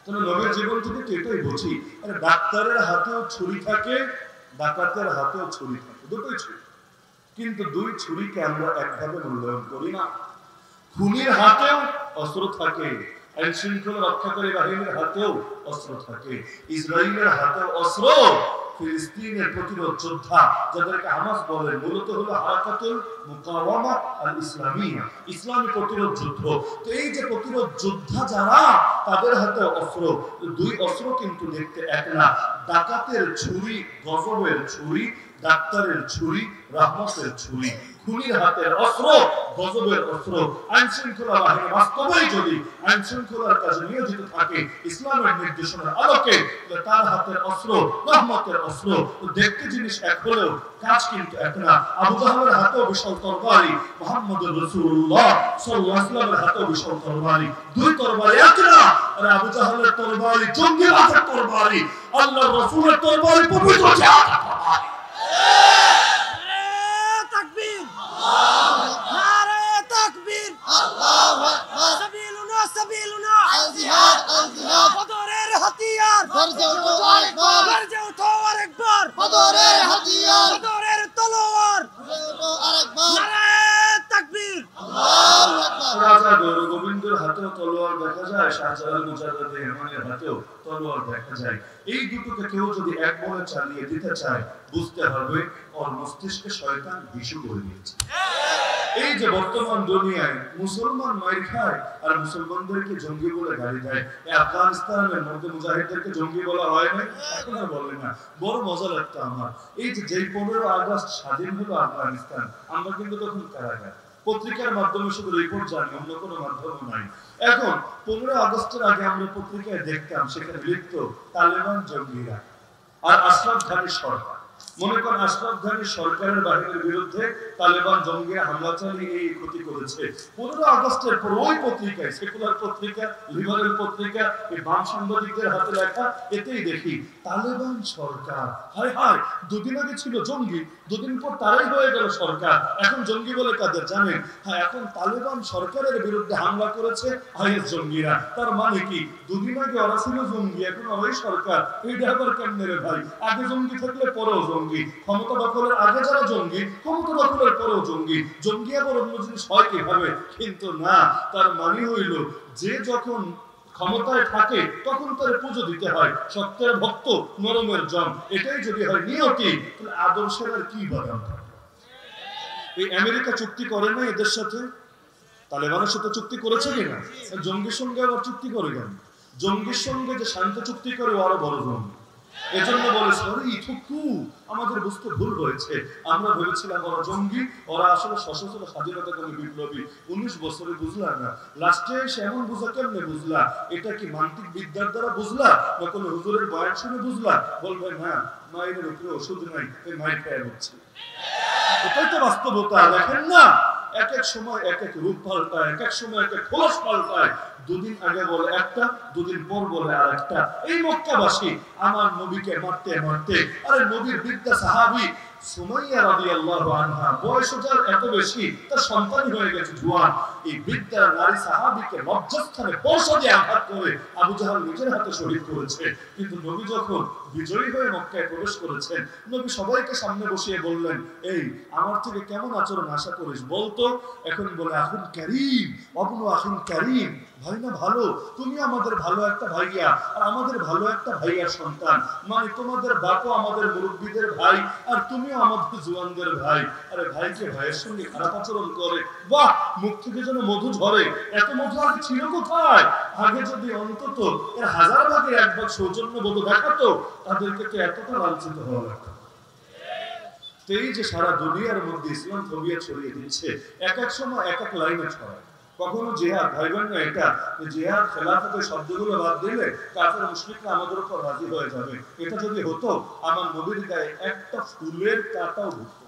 তাহলে নবীর জীবন থেকে এটাই বুঝি। আরে ডাক্তারের হাতেও ছুরি থাকে, ডাকাতের হাতেও ছুরি থাকে, দুটোই ছুরি, কিন্তু দুই ছুরিকে আমরা একভাবে মূল্যায়ন করি না। খুনির হাতেও অস্ত্র থাকে, আইন শৃঙ্খলা রক্ষাকারী বাহিনীর হাতেও অস্ত্র থাকে, ইসরায়েলের হাতেও অস্ত্র। ফিলিস্তিনের প্রতিরোধ যোদ্ধা যাদেরকে হামাস বলে, মূলত হলো হারাকাতুল মুকাওয়ামা আল ইসলামিয়া, ইসলামী প্রতিরোধ যুদ্ধ। তো এই যে প্রতিরোধ যোদ্ধা যারা, তাদের হাতে অস্ত্র। দুই অস্ত্র কিন্তু দেখতে এক না। ডাকাতের ছুরি গজবের ছুরি, ডাক্তারের ছুরি রহমতের ছুরি। খুনির হাতের অস্ত্র গজবের অস্ত্র। আইন শৃঙ্খলা বাহিনী বাস্তবেই যদি আইন শৃঙ্খলার কাজে নিয়োজিত থাকে ইসলামের নির্দেশনার আলোকে, তার হাতের অস্ত্র রহমতের অস্ত্র। দেখতে জিনিস এক হলেও কাজ কিন্তু এক না। আবু জাহলের হাতেও বিশাল তরবারি, মুহাম্মদুর রাসূলুল্লাহ সাল্লাল্লাহু আলাইহি ওয়াসাল্লামের হাতেও বিশাল তরবারি। দুই তরবারি এক না। আর আবু জাহলের তরবারি জঙ্গিবাদের তরবারি, আল্লাহর রাসূলের তরবারি পবিত্র জিহাদের তরবারি। রাজা গৌরগোবিন্দের হাতেও তলোয়ার দেখা যায়, শাহজালাল মুজাদ্দেদ ইমামের হাতেও তলোয়ার দেখা যায়। এই দুটোকে কেউ যদি এক বলে চালিয়ে দিতে চায়, বুঝতে হবে ওর মস্তিষ্কে শয়তান বিষ করে দিয়েছে। এই যে বর্তমান দুনিয়ায় মুসলমান মাইর খায় আর মুসলমানদেরকে জঙ্গি বলে গালি দেয়। এই আফগানিস্তানের মধ্যে মুজাহিদদেরকে জঙ্গি বলা হয় না, এখন আর বলে না। বড় মজা লাগতো আমার, এই যে 15 আগস্ট স্বাধীন হলো আফগানিস্তান, আমরা কিন্তু তখন কারাগার। পত্রিকার মাধ্যমে শুধু রিপোর্ট জানি, অন্য কোনো মাধ্যম নাই। এখন 15 আগস্টের আগে আমরা পত্রিকায় দেখতাম সেখানে লিখত তালেবান জঙ্গিরা আর আশরাফ ঘানি সরকার। মনে করেন আশরাফ ঘানি সরকারের বাহিনীর বিরুদ্ধে তালেবান জঙ্গিরা হামলা চালিয়ে এই ক্ষতি করেছে। 15 আগস্টের পর ওই পত্রিকায়, সেকুলার পত্রিকা, লিবারেল পত্রিকা, এই বাম সাংবাদিকদের হাতে লেখা, এতেই দেখি তালেবান সরকার। হায় হায়, দুদিন আগে ছিল জঙ্গি, দুদিন পর তারাই হয়ে গেল সরকার। এখন জঙ্গি বলে কাদের জানেন? হ্যাঁ, এখন তালেবান সরকারের বিরুদ্ধে হামলা করেছে আইএস জঙ্গিরা। তার মানে কি, দুদিন আগে ওরা ছিল জঙ্গি, এখন ওরাই সরকার। এইটা আবার কেমনে রে ভাই? আগে জঙ্গি থাকলে পরেও জঙ্গি, ক্ষমতা দখলের আগে যারা জঙ্গি, ক্ষমতা দখলের পরেও জঙ্গি। জঙ্গি আবার অন্য জিনিস হয় কিভাবে? কিন্তু না, তার মানে হইল যে যখন ক্ষমতায় থাকে তখন তার পুজো দিতে হয়। সত্যের ভক্ত, নরমের জম, এটাই যদি হয় নিয়তি, তাহলে আদর্শের আর কি বাদাম থাকে? এই আমেরিকা চুক্তি করে না এদের সাথে, তালেবানের সাথে চুক্তি করেছে কিনা? জঙ্গির সঙ্গে আবার চুক্তি করে কেন? জঙ্গির সঙ্গে যে শান্তি চুক্তি করে আরো বড় জঙ্গি। এজন্য বলে সরি ইটুকু আমাদের বুঝতে ভুল হয়েছে, আমরা ভেবেছিলাম ওরা জঙ্গি, ওরা আসলে সশস্ত্র স্বাধীনতাকামী বিপ্লবী। 19 বছরে বুঝলা না, লাস্টে এসে এমন বুঝা কেমনে বুঝলা? এটা কি মানসিক বিদ্যার দ্বারা বুঝলা না কোনো হুজুরের বয়ান শুনে বুঝলা? বলবে না, মায়ের উপরে ওষুধ নাই, এই মায়ের খেয়ে হচ্ছে। এটাই তো বাস্তবতা। দেখেন না, এক এক সময় এক এক রূপ পাল্টায়, এক এক সময় এক এক খোলস পাল্টায়। দুদিন আগে বলে একটা, দুদিন পর বলে আর একটা। এই মক্কাবাসী আমার নবীকে মারতে মারতে, আরে নবীর বৃদ্ধা সাহাবী সুমাইয়া রাদিয়াল্লাহু আনহা বয়স যার এত বেশি, তার সন্তান হয়ে গেছে জওয়ান, এই বৃদ্ধা নারী সাহাবীকে লজ্জাস্থানে বর্ষা দিয়ে আঘাত করে আবু জাহল নিজের হাতে শহীদ করেছে। কিন্তু নবী যখন বিজয়ী হয়ে মক্কায় প্রবেশ করেছেন, নবী সবাইকে সামনে বসিয়ে বললেন, এই আমার থেকে কেমন আচরণ আশা করিস বলতো? এখন বলে আখুন কারীম, অবনু আখুন কারীম, ভাই না ভালো, তুমি আমাদের ভালো একটা ভাইয়া আর আমাদের ভালো একটা ভাইয়ার সন্তান, মানে তোমাদের বাপও আমাদের মুরব্বীদের ভাই আর তুমিও আমাদের জওয়ানদের ভাই। আরে ভাইকে ভাইয়ের সঙ্গে খারাপ আচরণ করে, বাহ, মুখ থেকে যেন মধু ঝরে। এত মধু আগে ছিল কোথায়? আগে যদি অন্তত এর 1000 ভাগের 1 ভাগ সৌজন্য বোধ দেখাতো, তাদেরকে তো এতটা লাঞ্ছিত হওয়া লাগতো। এই যে সারা দুনিয়ার মধ্যে ইসলাম ফোবিয়া ছড়িয়ে দিচ্ছে, এক এক সময় এক এক লাইনে ছড়ায়। কখনো জিহাদ, ভাইবেন না এটা জিহাদ খেলাফতের শব্দগুলো বাদ দিলে কাফের মুশরিকরা আমাদের উপর রাজি হয়ে যাবে। এটা যদি হতো, আমার নবীর গায়ে একটা ফুলের কাঁটাও ঢুকতো।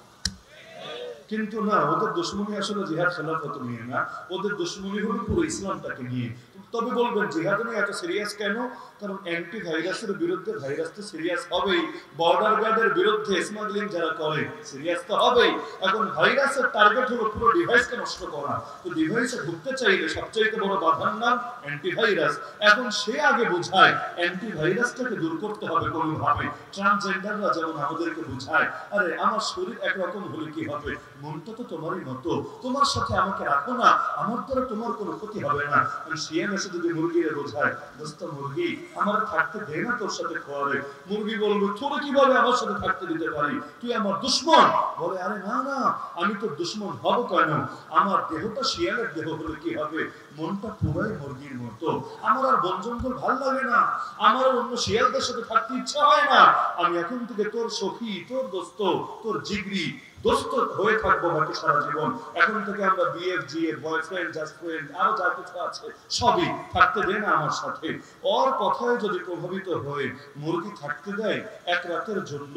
কিন্তু না, ওদের দুশমনী আসলে জিহাদ খেলাফত নিয়ে না, ওদের দুশমনী হলো পুরো ইসলামটাকে নিয়ে। তবে বলবেন জিহাদ নিয়ে এত সিরিয়াস কেন? কারণ অ্যান্টি ভাইরাসের বিরুদ্ধে ভাইরাস তো সিরিয়াস হবেই, বর্ডার গার্ডের বিরুদ্ধে স্মাগলিং যারা করে সিরিয়াস তো হবেই। এখন ভাইরাসের টার্গেট হলো পুরো ডিভাইসকে নষ্ট করা। তো ডিভাইসে ঢুকতে চাইলে সবচেয়ে বড় বাধার নাম অ্যান্টিভাইরাস। এখন সে আগে বোঝায় অ্যান্টিভাইরাসটাকে দূর করতে হবে কোনোভাবে। ট্রান্সজেন্ডাররা যেমন আমাদেরকে বোঝায়, আরে আমার শরীর একরকম হলে কি হবে, মনটা তো তোমারই মতো, তোমার সাথে আমাকে রাখো না, আমার দ্বারা তোমার কোনো ক্ষতি হবে না। সিএম এসে যদি মুরগিরে বোঝায়, দোস্ত মুরগি আমার থাকতে দে না, তোর সাথে খাওয়াবে, মুরগি বলবে তোর কিভাবে আমার সাথে থাকতে দিতে পারি, তুই আমার দুশমন। বলে আরে না না, আমি তো দুশমন হব কেন? আমার দেহটা শিয়ালের দেহ হলে কি হবে, মনটা পুরাই মুরগির মতো। আমার আর বন জঙ্গল ভাল লাগে না, আমার অন্য শিয়ালদের সাথে থাকতে ইচ্ছা হয় না। আমি এখন থেকে তোর সখী, তোর দোস্ত, তোর জিগরি দোস্ত হয়ে থাকবো বাকি সারা জীবন। এখন থেকে আমরা বিএফজি এর বয়ফ্রেন্ড, জাস্টফ্রেন্ড, আরো যা কিছু আছে সবই থাকতে দে না আমার সাথে। ওর কথায় যদি প্রভাবিত হয়ে মুরগি থাকতে দেয় এক রাতের জন্য,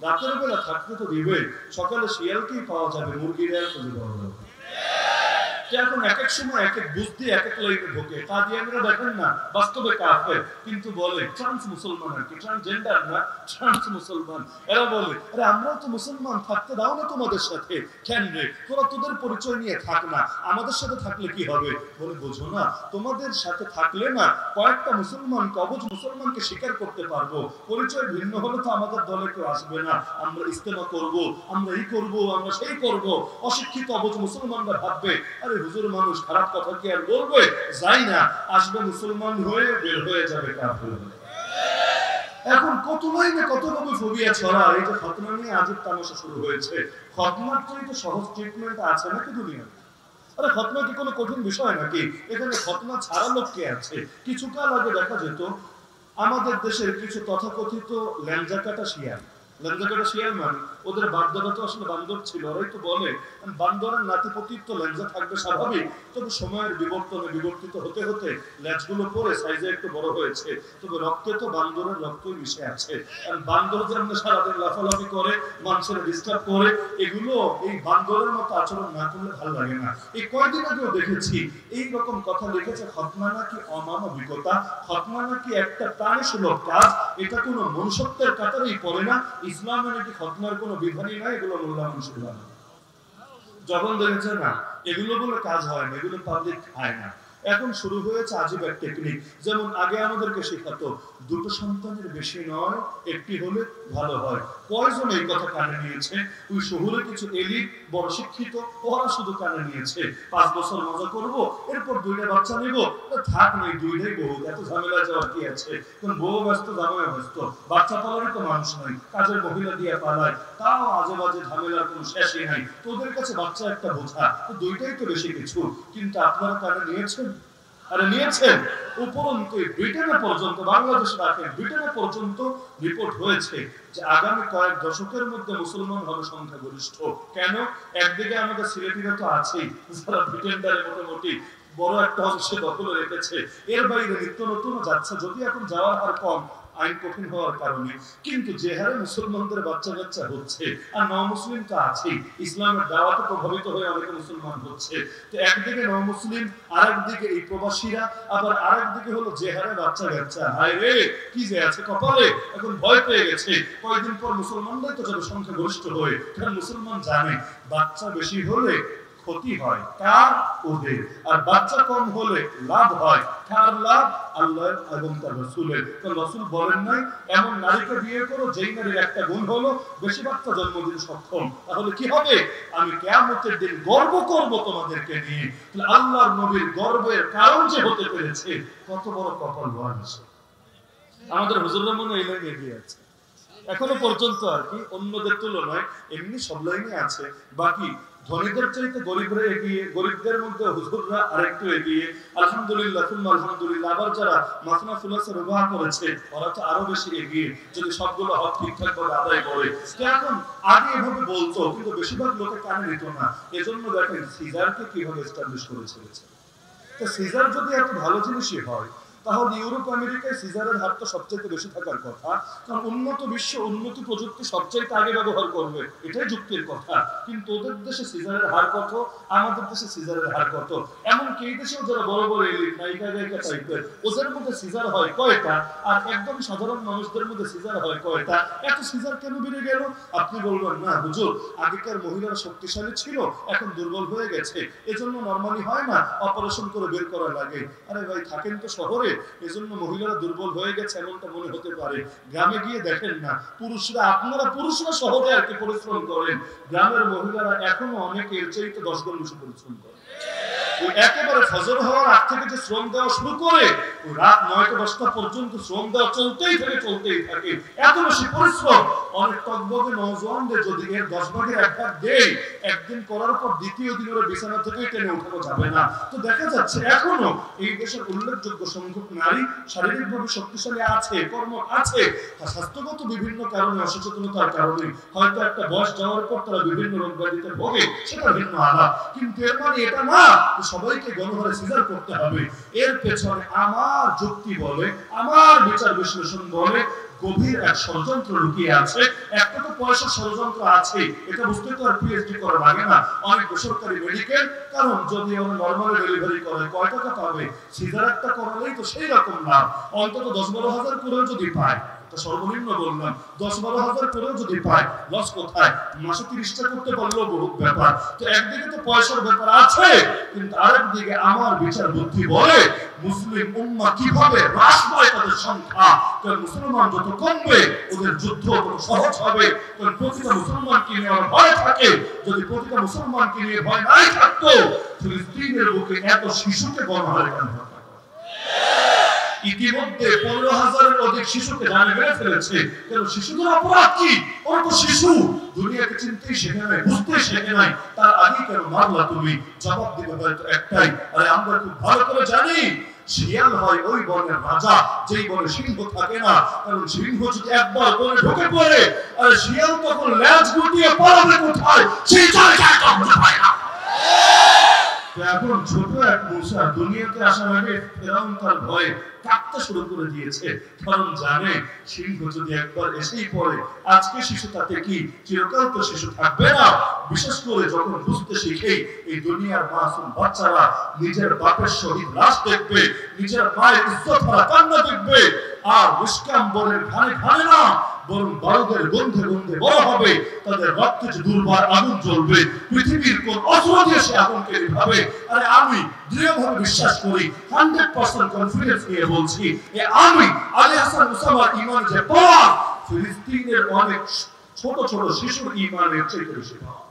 রাতের বেলা থাকতে তো দিবে, সকালে শিয়ালকেই পাওয়া যাবে, মুরগির আর খুঁজে পাওয়া যাবে। এখন এক এক সময় এক এক বুদ্ধি এক এক লাইনে ঢোকে। কাদিয়ানিরা দেখেন না বাস্তবে কাফের, কিন্তু বলে ট্রান্স মুসলমান, আর কি ট্রান্সজেন্ডার না, ট্রান্স মুসলমান। এরা বলে আরে আমরাও তো মুসলমান, থাকতে দাও না তোমাদের সাথে, কেন রে তোরা তোদের পরিচয় নিয়ে থাক না, আমাদের সাথে থাকলে কি হবে? বলে বোঝো না, তোমাদের সাথে থাকলে না কয়েকটা মুসলমানকে, অবুঝ মুসলমানকে স্বীকার করতে পারবো, পরিচয় ভিন্ন হলে তো আমাদের দলে কেউ আসবে না, আমরা ইস্তেমা করব, আমরা এই করব, আমরা সেই করব। অশিক্ষিত অবুঝ মুসলমানরা ভাববে আরে হুজুর মানুষ, খারাপ কথা কি আর বলবে, যাই না, আসবে মুসলমান হয়ে বের হয়ে যাবে কাফের হয়ে। এখন কত লাইনে কত ভাবে ফোবিয়া ছড়া। এই যে খতনা নিয়ে আজব তামাশা শুরু হয়েছে। খতনার তো সহজ ট্রিটমেন্ট আছে নাকি দুনিয়াতে? আরে খতনা কি কোনো কঠিন বিষয় নাকি? এখানে খতনা ছাড়া লোক কে আছে? কিছুকাল আগে দেখা যেত আমাদের দেশের কিছু তথাকথিত ল্যাংজা কাটা শিয়াল, ল্যাংজা কাটা শিয়াল মানে ওদের বাপদাদা তো আসলে বান্দর ছিল, ওরাই তো বলে বান্দরের নাতিপতির তো ল্যাংজা থাকবে স্বাভাবিক, তবে সময়ের বিবর্তনে বিবর্তিত হতে হতে ল্যাজগুলো পরে সাইজে একটু বড় হয়েছে, তবে রক্তে তো বান্দরের রক্তই মিশে আছে। আর বান্দর যেমন সারাদিন লাফালাফি করে, মানুষের ডিস্টার্ব করে, এগুলো এই বান্দরের মতো আচরণ না করলে ভালো লাগে না। এই কয়েকদিন আগেও দেখেছি এই রকম কথা লিখেছে, খতনা নাকি অমানবিকতা, খতনা নাকি একটা প্রাণীসুলভ কাজ, এটা কোনো মনুষ্যত্বের কাতারেই পড়ে না, ইসলামে নাকি খতনার কোনো বিধানই নাই, এগুলো মোল্লা মানুষের বানানো। যখন দেখেছে না এগুলো বলে কাজ হয় না, এগুলো পাবলিক খায় না, এখন শুরু হয়েছে আজীব এক টেকনিক। যেমন আগে আমাদেরকে শেখাতো দুটো সন্তানের বেশি নয়, একটি হলে ভালো হয়। কয়জন এই কথা কানে নিয়েছে? ওই শহরে কিছু এলিট বড় শিক্ষিত, ওরা শুধু কানে নিয়েছে 5 বছর মজা করব, এরপর 2টা বাচ্চা নেব, থাক নেই 2টাই বহু, এত ঝামেলা যাওয়ার কি আছে? কোন বউ ব্যস্ত, জামাই ব্যস্ত, বাচ্চা পালার তো মানুষ নাই, কাজের মহিলা দিয়ে পালায়, তাও আজে বাজে ঝামেলার কোনো শেষই নাই। তোদের কাছে বাচ্চা একটা বোঝা, তো 2টাই তো বেশি কিছু। কিন্তু আপনারা কানে নিয়েছেন? আরে নিয়েছেন। উপরন্তু ব্রিটেনে পর্যন্ত, বাংলাদেশে রাখেন, ব্রিটেনে পর্যন্ত রিপোর্ট হয়েছে যে আগামী কয়েক দশকের মধ্যে মুসলমান হবে সংখ্যাগরিষ্ঠ। কেন? একদিকে আমাদের সিলেটিরা তো আছেই, যারা ব্রিটেনটারে মোটামুটি বড় একটা অংশে দখলে রেখেছে, এর বাইরে নিত্য নতুন যাচ্ছে, যদি এখন যাওয়ার হার কম আইন কঠিন হওয়ার কারণে, কিন্তু যে হারে মুসলমানদের বাচ্চা কাচ্চা হচ্ছে, আর নও-মুসলিম তো আছেই, ইসলামের দাওয়াতে প্রভাবিত হয়ে অনেকে মুসলমান হচ্ছে। তো একদিকে নও-মুসলিম, আরেকদিকে এই প্রবাসীরা, আবার আরেকদিকে হলো যে হারে বাচ্চা কাচ্চা, হায় রে কি যে আছে কপালে, এখন ভয় পেয়ে গেছে কয়েকদিন পর মুসলমানরাই তো যাবে সংখ্যা গরিষ্ঠ হয়ে। কারণ মুসলমান জানে বাচ্চা বেশি হলে ক্ষতি হয় কার? ওদের। আর বাচ্চা কম হলে লাভ হয় কার? লাভ আল্লাহ এবং তার রাসূলের। কারণ রাসূল বলেন নাই এমন নারীকে বিয়ে করো যেই নারীর একটা গুণ হলো বেশি বাচ্চা জন্ম দিতে সক্ষম, তাহলে কি হবে? আমি কিয়ামতের দিন গর্ব করব তোমাদেরকে নিয়ে। তাহলে আল্লাহর নবীর গর্বের কারণ যে হতে পেরেছে, কত বড় কপালবান আছে আমাদের হুজুররা, মনে এই লাইনে এগিয়ে আছে এখনো পর্যন্ত আর কি, অন্যদের তুলনায় এমনি সব লাইনে আছে। বাকি ধনীদের চাইতে গরিবরা এগিয়ে, গরিবদের মধ্যে হুজুররা আরেকটু এগিয়ে, আলহামদুলিল্লাহ সুম্মা আলহামদুলিল্লাহ। আবার যারা মাসনা ফুলাসা রুবাহ করেছে ওরা তো আরো বেশি এগিয়ে, যদি সবগুলো হক ঠিকঠাক ভাবে আদায় করে। তো এখন আগে এভাবে বলতো, কিন্তু বেশিরভাগ লোকে কানে নিত না। এজন্য দেখেন সিজারকে কিভাবে এস্টাবলিশ করেছে। তো সিজার যদি এত ভালো জিনিসই হয়, তাহলে ইউরোপ আমেরিকায় সিজারের হার তো সবচেয়ে বেশি থাকার কথা, কারণ উন্নত বিশ্ব উন্নত প্রযুক্তি সবচেয়ে আগে ব্যবহার করবে, এটাই যুক্তির কথা। কিন্তু ওদের দেশে সিজারের হার কত, আমাদের দেশে সিজারের হার কত? এমনকি এই দেশেও যারা বড় বড় এলিট নায়িকা গায়িকা টাইপের, ওদের মধ্যে সিজার হয় কয়টা, আর একদম সাধারণ মানুষদের মধ্যে সিজার হয় কয়টা? এত সিজার কেন বেড়ে গেল? আপনি বলবেন না হুজুর আগেকার মহিলারা শক্তিশালী ছিল, এখন দুর্বল হয়ে গেছে, এজন্য নরমালি হয় না, অপারেশন করে বের করা লাগে। আরে ভাই থাকেন তো শহরে, এজন্য মহিলারা দুর্বল হয়ে গেছে এমনটা মনে হতে পারে। গ্রামে গিয়ে দেখেন না, পুরুষরা, আপনারা পুরুষরা শহরে আর কি পরিশ্রম করেন, গ্রামের মহিলারা এখনো অনেকে এর চাইতে 10 গুণ বেশি পরিশ্রম করে। ওই একেবারে ফজর হওয়ার আগ থেকে যে শ্রম দেওয়া শুরু করে ওই রাত 9টা 10টা পর্যন্ত শ্রম দেওয়া চলতেই থাকে, এত বেশি পরিশ্রম। অনেক টকবগে নওজোয়ানদের যদি এর 10 ভাগের 1 ভাগ দেই, একদিন করার পর দ্বিতীয় দিন ওরা বিছানা থেকে টেনে উঠানো যাবে না। তো দেখা যাচ্ছে এখনো এই দেশের উল্লেখযোগ্য সংখ্যক নারী শারীরিকভাবে শক্তিশালী আছে, কর্ম আছে, স্বাস্থ্যগত বিভিন্ন কারণে, অসচেতনতার কারণে হয়তো একটা বয়স যাওয়ার পর তারা বিভিন্ন রোগ ব্যাধিতে ভোগে, সেটা ভিন্ন আলাপ। কিন্তু এর মানে এটা না সবাইকে গণহারে সিজার করতে হবে। এর পেছনে আমার যুক্তি বলে, আমার বিচার বিশ্লেষণ বলে গভীর এক ষড়যন্ত্র লুকিয়ে আছে। একটা তো পয়সার ষড়যন্ত্র আছে, এটা বুঝতে তো আর পিএইচডি করা লাগে না। অনেক বেসরকারি মেডিকেল, কারণ যদি ওরা নরমাল ডেলিভারি করে কয় টাকা পাবে? সিজার একটা করালেই তো সেই রকম লাভ, অন্তত 10-12 হাজার করেও যদি পায়, সর্বনিম্ন বললাম 10-12 হাজার করেও যদি পায়, লস কোথায়? মাসে 30টা করতে পারলেও বহুত ব্যাপার। তো একদিকে তো পয়সার ব্যাপার আছে, কিন্তু আরেকদিকে আমার বিচার বুদ্ধি বলে মুসলিম উম্মাহ কিভাবে হ্রাস পায় তাদের সংখ্যা। কারণ মুসলমান যত কমবে ওদের যুদ্ধ তত সহজ হবে। কারণ প্রতিটা মুসলমানকে নিয়ে ভয় থাকে, যদি প্রতিটা মুসলমানকে নিয়ে ভয় নাই থাকতো, ফিলিস্তিনের বুকে এত শিশুকে গণহারে কেন হতো? ইতিমধ্যে 15,000-এর অধিক শিশুকে জানে মেরে ফেলেছে। কেন? শিশুদের অপরাধ কি? ওরা তো শিশু, দুনিয়াকে চিনতেই শেখে নাই, বুঝতেই শেখে নাই, তার আগে কেন মারলা তুমি? জবাব দিবে হয়তো একটাই, আরে আমরা খুব ভালো করে জানি শিয়াল হয় ওই বনের রাজা যেই বনে সিংহ থাকে না। কারণ সিংহ যদি একবার বনে ঢুকে পড়ে, আর শিয়াল তখন ল্যাজ গুটিয়ে পালাবে কোথায়? সেই জায়গায় কখনো পায় না। এখন ছোট এক মূসা দুনিয়াতে আসার আগে ফেরাউন তার ভয়ে কাঁপতে শুরু করে দিয়েছে, কারণ জানে সিংহ যদি একবার এসেই পড়ে, আজকে শিশু তাতে কি, চিরকাল তো শিশু থাকবে না। বিশেষ করে যখন বুঝতে শিখে এই দুনিয়ার মাসুম বাচ্চারা নিজের বাপের শহীদ লাশ দেখবে, নিজের মায়ের ইজ্জত হারা কান্না দেখবে, আর নিষ্কাম্বরের ঘানে ঘানে না, বরং বারুদের গন্ধে গন্ধে বড় হবে। তাদের রক্তে যে দুর্বার আগুন জ্বলবে, পৃথিবীর কোন অস্ত্র দিয়ে সে আগুনকে নিভাবে। আরে আমি দৃঢ়ভাবে বিশ্বাস করি, 100% কনফিডেন্স নিয়ে বলছি, আমি আলী হাসান ওসামার ঈমান যে পাওয়া, ফিলিস্তিনের অনেক ছোট ছোট শিশুর ঈমানের চেয়ে বেশি পাওয়া।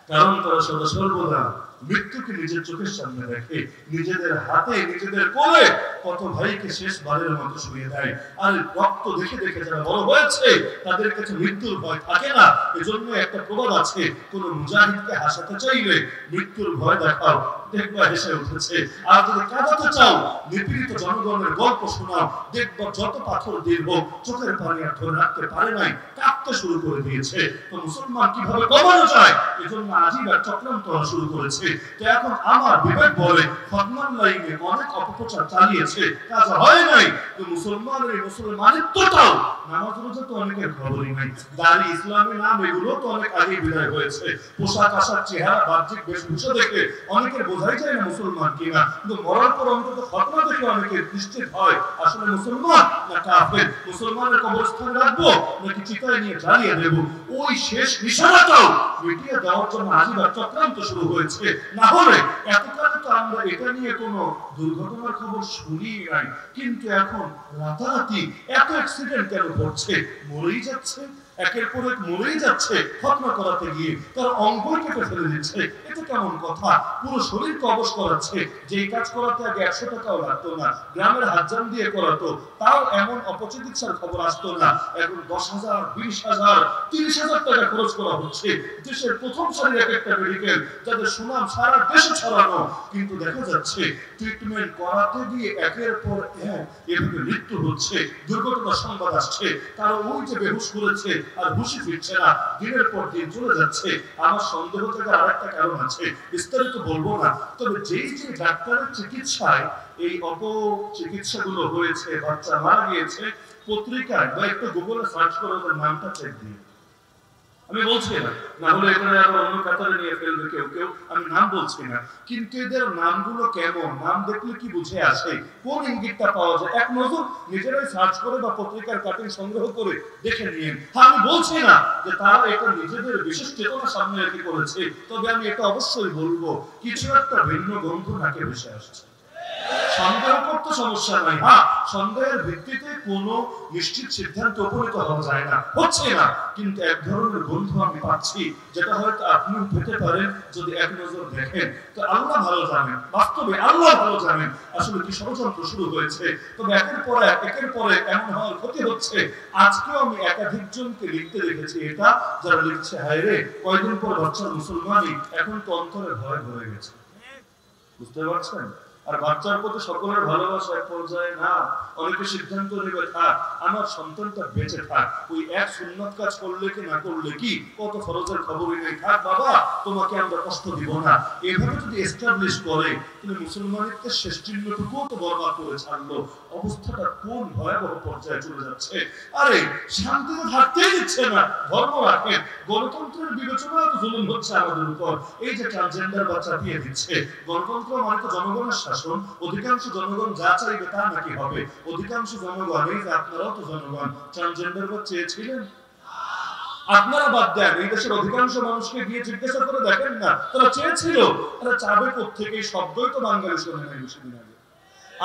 কারণ তারা সদা সর্বদা মৃত্যুকে নিজের চোখের সামনে রেখে নিজেদের হাতে নিজেদের কোলে কত ভাইকে শেষবারের মতো শুয়ে দেয়। আর রক্ত দেখে দেখে যারা বড় হয়েছে তাদের কাছে মৃত্যুর ভয় থাকে না। এজন্য একটা প্রবাদ আছে, কোন মুজাহিদকে হাসাতে চাইলে মৃত্যুর ভয় দেখাও, দেখবা হেসে উঠেছে। আর যদি কাঁদাতে চাও, নিপীড়িত জনগণের গল্প শোনাও, দেখবা যত পাথর দীর্ঘ চোখের পানি আর ধরে রাখতে পারে নাই, কাঁদতে শুরু করে দিয়েছে। তো মুসলমান কিভাবে কমানো যায়, এজন্য আজীব এক চক্রান্ত শুরু করেছে। তো এখন আমার বিবেক বলে ফতমান লাইনে অনেক অপপ্রচার চালিয়েছে, কাজ হয় নাই। তো মুসলমানের মুসলমানিত্বটাও, নামাজ রোজা তো অনেকের খবরই নাই, দাড়ি ইসলামের নাম এগুলো তো অনেক আগে বিদায় হয়েছে। পোশাক আশাক চেহারা বাহ্যিক বেশভূষা দেখে অনেকের বোঝাই যায় না মুসলমান কিনা, কিন্তু মরার পর অন্তত ফতোয়া দেখে অনেকে নিশ্চিত হয় আসলে মুসলমান না কাফের। মুসলমানের কবরস্থানে রাখবো নাকি চিতায় নিয়ে জ্বালিয়ে দেবো, ওই শেষ নিশানাটাও মিটিয়ে দেওয়ার জন্য আজীব চক্রান্ত শুরু হয়েছে। না হলে এতকালে তো আমরা এটা নিয়ে কোনো দুর্ঘটনার খবর শুনি নাই, কিন্তু এখন রাতারাতি এত অ্যাক্সিডেন্ট কেন ঘটছে, মরেই যাচ্ছে, একের পর এক মরেই যাচ্ছে। খতনা করাতে গিয়ে তার অঙ্গ কেটে ফেলে দিচ্ছে, এটা কেমন কথা? পুরো শরীর কবজ করাচ্ছে, যেই কাজ করাতে আগে 100 টাকাও লাগতো না, গ্রামের হাতজাম দিয়ে করাতো, তাও এমন অপচিকিৎসার খবর আসতো না। এখন 10,000, 20,000, 30,000 টাকা খরচ করা হচ্ছে। দেশের প্রথম সারির এক একটা মেডিকেল, যাদের সুনাম সারা দেশে ছড়ানো, কিন্তু দেখা যাচ্ছে ট্রিটমেন্ট করাতে গিয়ে একের পর এক এভাবে মৃত্যু হচ্ছে। দুর্ঘটনার সংবাদ আসছে, কারো ওই যে বেহুশ করেছে আর হুঁশি ফিরছে না, দিনের পর দিন চলে যাচ্ছে। আমার সন্দেহ থেকে আরেকটা কারণ আছে, বিস্তারিত বলবো না। তবে যেই যে ডাক্তারের চিকিৎসায় এই অপচিকিৎসাগুলো হয়েছে, বাচ্চা মারা গিয়েছে, পত্রিকায় বা একটু গুগলে সার্চ করে ওদের নামটা চেক দিয়ে, আমি বলছি না, না হলে এখানে আবার অন্য কাতারে নিয়ে ফেলবে কেউ কেউ, আমি নাম বলছি না। কিন্তু এদের নামগুলো কেমন, নাম দেখলে কি বুঝে আসে, কোন ইঙ্গিতটা পাওয়া যায়, এক নজর নিজেরাই সার্চ করে বা পত্রিকার কাটিং সংগ্রহ করে দেখে নিন। হ্যাঁ, আমি বলছি না যে তারা এটা নিজেদের বিশেষ চেতনা সামনে রেখে করেছে, তবে আমি এটা অবশ্যই বলবো কিছু একটা ভিন্ন গন্ধ নাকে ভেসে আসছে। সন্দেহ করতে সমস্যা নাই, হ্যাঁ, সন্দেহের ভিত্তিতে কোনো নিশ্চিত সিদ্ধান্ত উপনীত হওয়া যায় না, হচ্ছে না, কিন্তু এক ধরনের গন্ধ আমি পাচ্ছি, যেটা হয়তো আপনিও পেতে পারেন যদি এক নজর দেখেন। তো আল্লাহ ভালো জানেন, বাস্তবে আল্লাহ ভালো জানেন আসলে কি ষড়যন্ত্র শুরু হয়েছে। তবে একের পর এক এমন হওয়ার ক্ষতি হচ্ছে। আজকেও আমি একাধিক জনকে লিখতে দেখেছি এটা, যারা লিখছে হায় রে কয়দিন পর বাচ্চা মুসলমানই, এখন তো অন্তরে ভয় ভরে গেছে, বুঝতে পারছেন? আর বাচ্চার প্রতি সকলের ভালোবাসা এক পর্যায়ে না, অনেকে সিদ্ধান্ত নেবে থাক আমার সন্তানটা বেঁচে থাক, ওই এক সুন্নাত কাজ করলে কি না করলে কি, কত ফরজের খবরই নেই, থাক বাবা তোমাকে আমরা কষ্ট দিব না। এভাবে যদি এস্টাবলিশ করে, তুমি মুসলমানদের শেষ চিহ্নটুকুও তো বরবাদ করে ছাড়লো। অবস্থাটা কোন ভয়াবহ পর্যায়ে চলে যাচ্ছে। আরে শান্তিতে থাকতেই দিচ্ছে না, ধর্ম রাখেন, গণতন্ত্রের বিবেচনায় তো জুলুম হচ্ছে আমাদের উপর। এই যে ট্রান্সজেন্ডার বাচ্চা দিয়ে দিচ্ছে, গণতন্ত্র মানে তো জনগণের শাসন, অধিকাংশ জনগণ যা চাইবে তা নাকি হবে। অধিকাংশ জনগণ, এই যে আপনারাও তো জনগণ, ট্রান্সজেন্ডার বাচ্চা চেয়েছিলেন? আপনারা বাদ দেন, এই দেশের অধিকাংশ মানুষকে গিয়ে জিজ্ঞাসা করে দেখেন না তারা চেয়েছিল। তারা চাবে কোত্থেকে, এই শব্দই তো বাঙালি শোনে নাই বেশিদিন আগে।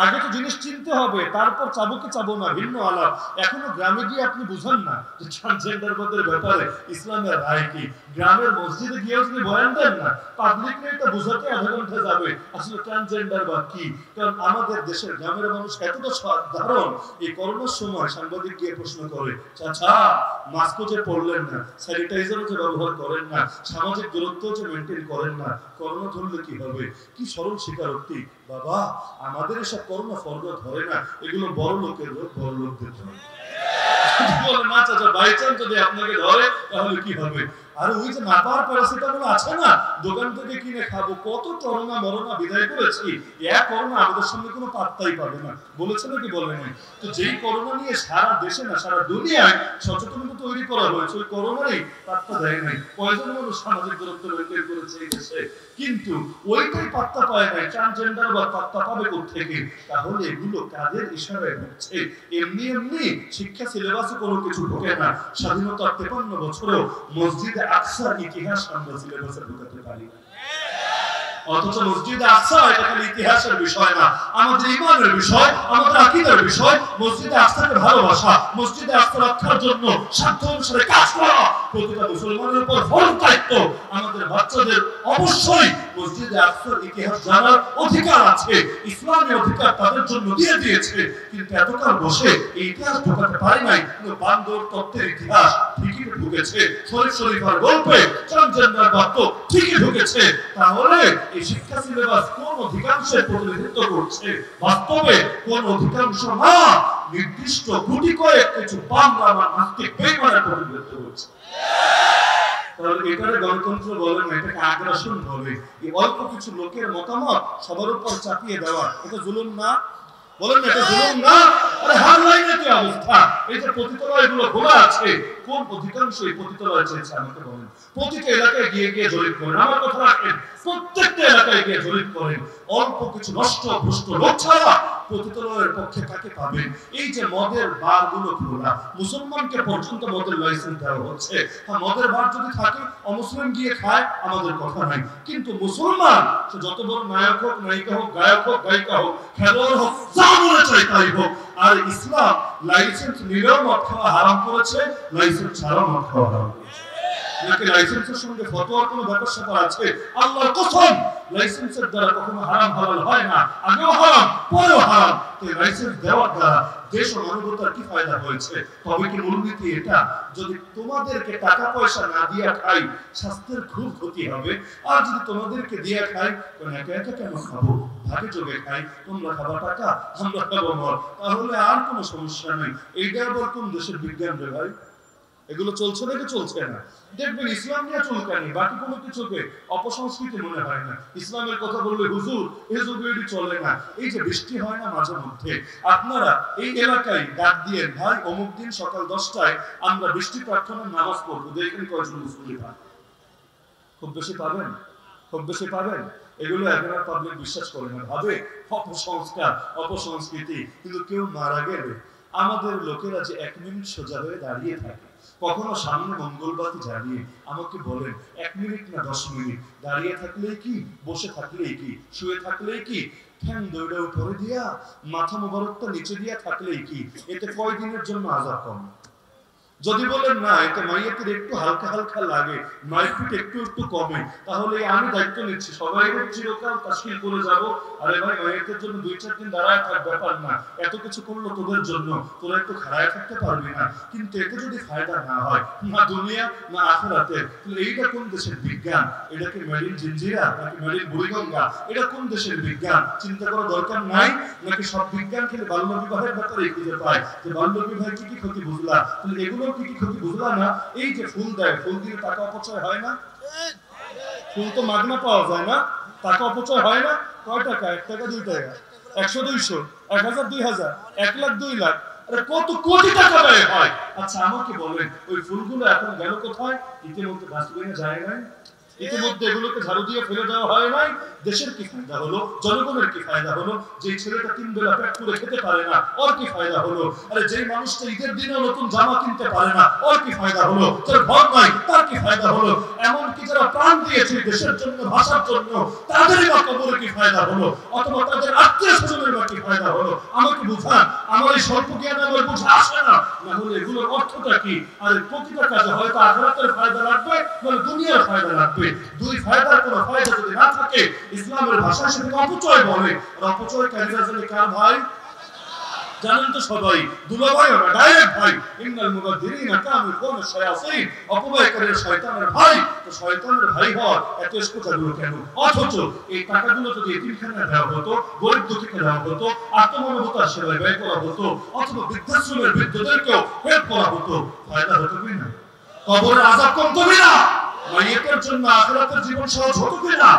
আগে তো জিনিস চিনতে হবে, তারপর চাবো কি চাবো না ভিন্ন আলাপ। এখনো গ্রামে গিয়ে আপনি বুঝেন না যে ট্রান্সজেন্ডারদের ব্যাপারে ইসলামের রায় কি। গ্রামের মসজিদে গিয়েও যদি বয়ান দেন না, পাবলিককে এটা বোঝাতে আধা ঘন্টা যাবে আসলে ট্রান্সজেন্ডার বা কি। কারণ আমাদের দেশের গ্রামের মানুষ এতটা সাধারণ, এই করোনার সময় সাংবাদিক গিয়ে প্রশ্ন করে, চাচা মাস্কও যে পরলেন না, স্যানিটাইজারও যে ব্যবহার করেন না, সামাজিক দূরত্ব যে মেনটেন করেন না, করোনা ধরলে কি হবে? কি সরল স্বীকারোক্তি, বাবা আমাদের এসব করোনা ফর্দ ধরে না, এগুলো বড় লোকের রোগ, বড় লোকদের ধরে। বলে না চাচা বাই চান্স যদি আপনাকে ধরে তাহলে কি হবে? আর ওই যে নাপার প্যারাসিটামল আছে না, দোকান থেকে কিনে খাবো, কত করোনা মরোনা বিদায় করেছি, এক করোনা আমাদের সামনে কোনো পাত্তাই পাবে না, বলেছে নাকি বলে নাই? তো যেই করোনা নিয়ে সারা দেশে না সারা দুনিয়ায় সচেতনতা তৈরি করা হয়েছে, ওই করোনারই পাত্তা দেয় নাই। কয়জন মানুষ সামাজিক দূরত্ব মেনটেন করেছে এই দেশে, কিন্তু ওইটাই পাত্তা পায় নাই। ট্রান্সজেন্ডার বা পাত্তা পাবে কোত্থেকে? তাহলে এগুলো কাদের ইশারায় হচ্ছে? এমনি এমনি শিক্ষা সিলেবাসে কোনো কিছু ঢোকে না। স্বাধীনতার 53 বছরেও মসজিদে আকসার ইতিহাস আমরা সিলেবাসে ঢোকাতে পারি না। অথচ মসজিদে আকসা এটা খালি ইতিহাসের বিষয় না, আমাদের ঈমানের বিষয়, আমাদের আকীদার বিষয়। মসজিদে আকসাকে ভালোবাসা, মসজিদে আকসা রক্ষার জন্য সাধ্য অনুসারে কাজ করা প্রতিটা মুসলমানের উপর ফরজ দায়িত্ব। আমাদের বাচ্চাদের অবশ্যই মসজিদে আকসার ইতিহাস জানার অধিকার আছে, ইসলামী অধিকার তাদের জন্য দিয়ে দিয়েছে। কিন্তু এতকাল বসে এই ইতিহাস ঢোকাতে পারি নাই। কিন্তু বান্দর তত্ত্বের ইতিহাস ঠিকই ঢুকেছে, শরীফ শরীফার গল্পে ট্রান্সজেন্ডার বাক্য ঠিকই ঢুকেছে। তাহলে এই শিক্ষা সিলেবাস কোন অধিকাংশের প্রতিনিধিত্ব করছে? বাস্তবে কোন অধিকাংশ না, নির্দিষ্ট গুটি কয়েক কিছু বাংলা বা নাস্তিক বেঈমানের প্রতিনিধিত্ব করছে। তাহলে এটারে গণতন্ত্র বলে না, এটাকে আগ্রাসন বলে। এই অল্প কিছু লোকের মতামত সবার উপর চাপিয়ে দেওয়া, এটা জুলুম না? বলেন এটা জুলুম না? আরে হারলাইনে কি অবস্থা? এই যে পতিতালয়গুলো খোলা আছে, কোন অধিকাংশ এই পতিতালয় চেয়েছে আমাকে বলেন? প্রতিটা এলাকায় গিয়ে গিয়ে জরিপ করেন, আমার কথা রাখেন, প্রত্যেকটা এলাকায় গিয়ে জরিপ করেন। অল্প কিছু নষ্ট ভ্রষ্ট লোক ছাড়া পতিতালয়ের পক্ষে কাকে পাবেন? এই যে মদের বারগুলো খোলা, মুসলমানকে পর্যন্ত মদের লাইসেন্স দেওয়া হচ্ছে। মদের বার যদি থাকে, অমুসলিম গিয়ে খায়, আমাদের কথা নাই। কিন্তু মুসলমান সে যত বড় নায়ক হোক, নায়িকা হোক, গায়ক হোক, গায়িকা হোক, খেলোয়াড় হোক, যা মনে চাই তাই হোক। আর ইসলাম লাইসেন্স নিলেও মদ খাওয়া হারাম করেছে, লাইসেন্স ছাড়াও মদ খাওয়া হারাম করেছে। নাকি লাইসেন্সের সঙ্গে ফতোয়ার কোনো ব্যাপার স্যাপার আছে? আল্লাহর কসম, লাইসেন্সের দ্বারা কখনো হারাম হালাল হয় না, আগেও হারাম পরেও হারাম। এই লাইসেন্স দেওয়ার দ্বারা দেশ ও মানবতার কি ফায়দা হয়েছে? তবে কি মূলনীতি এটা? যদি তোমাদেরকে টাকা পয়সা না দিয়া খাই, স্বাস্থ্যের খুব ক্ষতি হবে। আর যদি তোমাদেরকে দিয়া খাই, কারণ একা একা কেন খাবো, ভাগে যোগে খাই, তোমরা খাবা টাকা, আমরা খাবো মদ, তাহলে আর কোনো সমস্যা নেই। এইটা আবার কোন দেশের বিজ্ঞান রে ভাই? এগুলো চলছে নাকি চলছে না? দেখবেন ইসলাম নিয়ে চলকানি, বাকি কোনো কিছুকে অপসংস্কৃতি মনে হয় না। ইসলামের কথা বললে হুজুর এ যুগে চলে না। এই যে বৃষ্টি হয় না মাঝে মধ্যে, আপনারা এই এলাকায় ডাক দিয়ে, ভাই অমুক দিন সকাল 10টায় আমরা বৃষ্টি প্রার্থনার নামাজ পড়বো, দেখেন কয়জন মুসলিম পান? খুব বেশি পাবেন, খুব বেশি পাবেন। এগুলো এখন আর পাবলিক বিশ্বাস করে না, ভাবে অপসংস্কার, অপসংস্কৃতি। কিন্তু কেউ মারা গেলে আমাদের লোকেরা যে 1 মিনিট সোজা হয়ে দাঁড়িয়ে থাকে, কখনো সামনে মঙ্গলবাতি জ্বালিয়ে আমাকে বলেন 1 মিনিট না 10 মিনিট দাঁড়িয়ে থাকলেই কি, বসে থাকলেই কি, শুয়ে থাকলেই কি, ঠ্যাং দৌড়ে উপরে দিয়া মাথা মোবারকটা নিচে দিয়া থাকলেই কি, এতে কয় দিনের জন্য আযাব কম? যদি বলেন না এতে মাইয়াতের একটু হালকা হালকা লাগে, মাইপিট একটু একটু কমে, তাহলে আমি দায়িত্ব নিচ্ছি, সবাই চিরকাল তাশকিল করে যাব। আরে ভাই মাইয়াতের জন্য 2-4 দিন দাঁড়ায় থাক, ব্যাপার না, এত কিছু করলো তোদের জন্য, তোরা একটু খাড়ায় থাকতে পারবি না। কিন্তু এতে যদি ফায়দা না হয়, না দুনিয়া না আখিরাতে, তাহলে এইটা কোন দেশের বিজ্ঞান? এটা কি মেরিন জিঞ্জিরা নাকি মেরিন বুড়িগঙ্গা? এটা কোন দেশের বিজ্ঞান? চিন্তা করার দরকার নাই? নাকি সব বিজ্ঞান খেলে বাল্য বিবাহের ব্যাপারে খুঁজে পায় যে বাল্য বিবাহের কি কি ক্ষতি বুঝলা? তাহলে এগুলো কি কি ক্ষতি বুঝলা না? এই যে ফুল দেয়, ফুল দিলে টাকা অপচয় হয় না? ফুল তো মাগনা পাওয়া যায় না, টাকা অপচয় হয় না? কয় টাকা? 1 টাকা 2 টাকা, 100 200 1000 2000 1 লাখ 2 লাখ, আরে কত কোটি টাকা ব্যয় হয়। আচ্ছা আমাকে বলেন, ওই ফুলগুলো এখন গেল কোথায়? ইতিমধ্যে ডাস্টবিনে যায় নাই? ইতিমধ্যে এগুলোকে ঝাড়ু দিয়ে ফেলে দেওয়া হয় নাই? দেশের কি ফায়দা হলো? জনগণের কি ফায়দা হলো? যে ছেলেটা 3 বেলা পেট পুরে খেতে পারে না, ওর কি ফায়দা হলো? আরে যে মানুষটা ঈদের দিনে নতুন জামা কিনতে পারে না, ওর কি ফায়দা হলো? যার ঘর নাই তার কি ফায়দা হলো? এমন কি যারা প্রাণ দিয়েছে দেশের জন্য, ভাষার জন্য, তাদেরই বা কবরে কি ফায়দা হলো? অথবা তাদের আত্মীয়-স্বজনের বা কি ফায়দা হলো? আমাকে বুঝান, আমার এই স্বল্প জ্ঞান আমার বুঝে আসে না। না হলে এগুলোর অর্থটা কি? আর প্রতিটা কাজে হয়তো আখিরাতের ফায়দা লাগবে, নাহলে দুনিয়ার ফায়দা লাগবে। দুই ফায়দার কোনো ফায়দা যদি না থাকে, ইসলামের ভাষায় সেটাকে অপচয় বলে। আর অপচয়কারীরা জানি কার ভাই? জানেন তো সবাই, দুলাভাই না, ডাইরেক্ট ভাই। ইন্নাল মুবাদদিরিনা কানু কওমে শায়াতিন, অপব্যয়কারীরা শয়তানের ভাই। তো শয়তানের ভাই হওয়ার এত স্পর্শগুলো কেন? অথচ এই টাকাগুলো যদি এতিমখানায় দেওয়া হতো, গরিব দুঃখীকে দেওয়া হতো, আত্মমানবতার সেবায় ব্যয় করা হতো, অথবা বৃদ্ধাশ্রমের বৃদ্ধদেরকেও হেল্প করা হতো, ফায়দা হতো কি না? কবরের আযাব কমতো না? মাইয়াতের জন্য আখিরাতের জীবন সহজ হতো কিনা?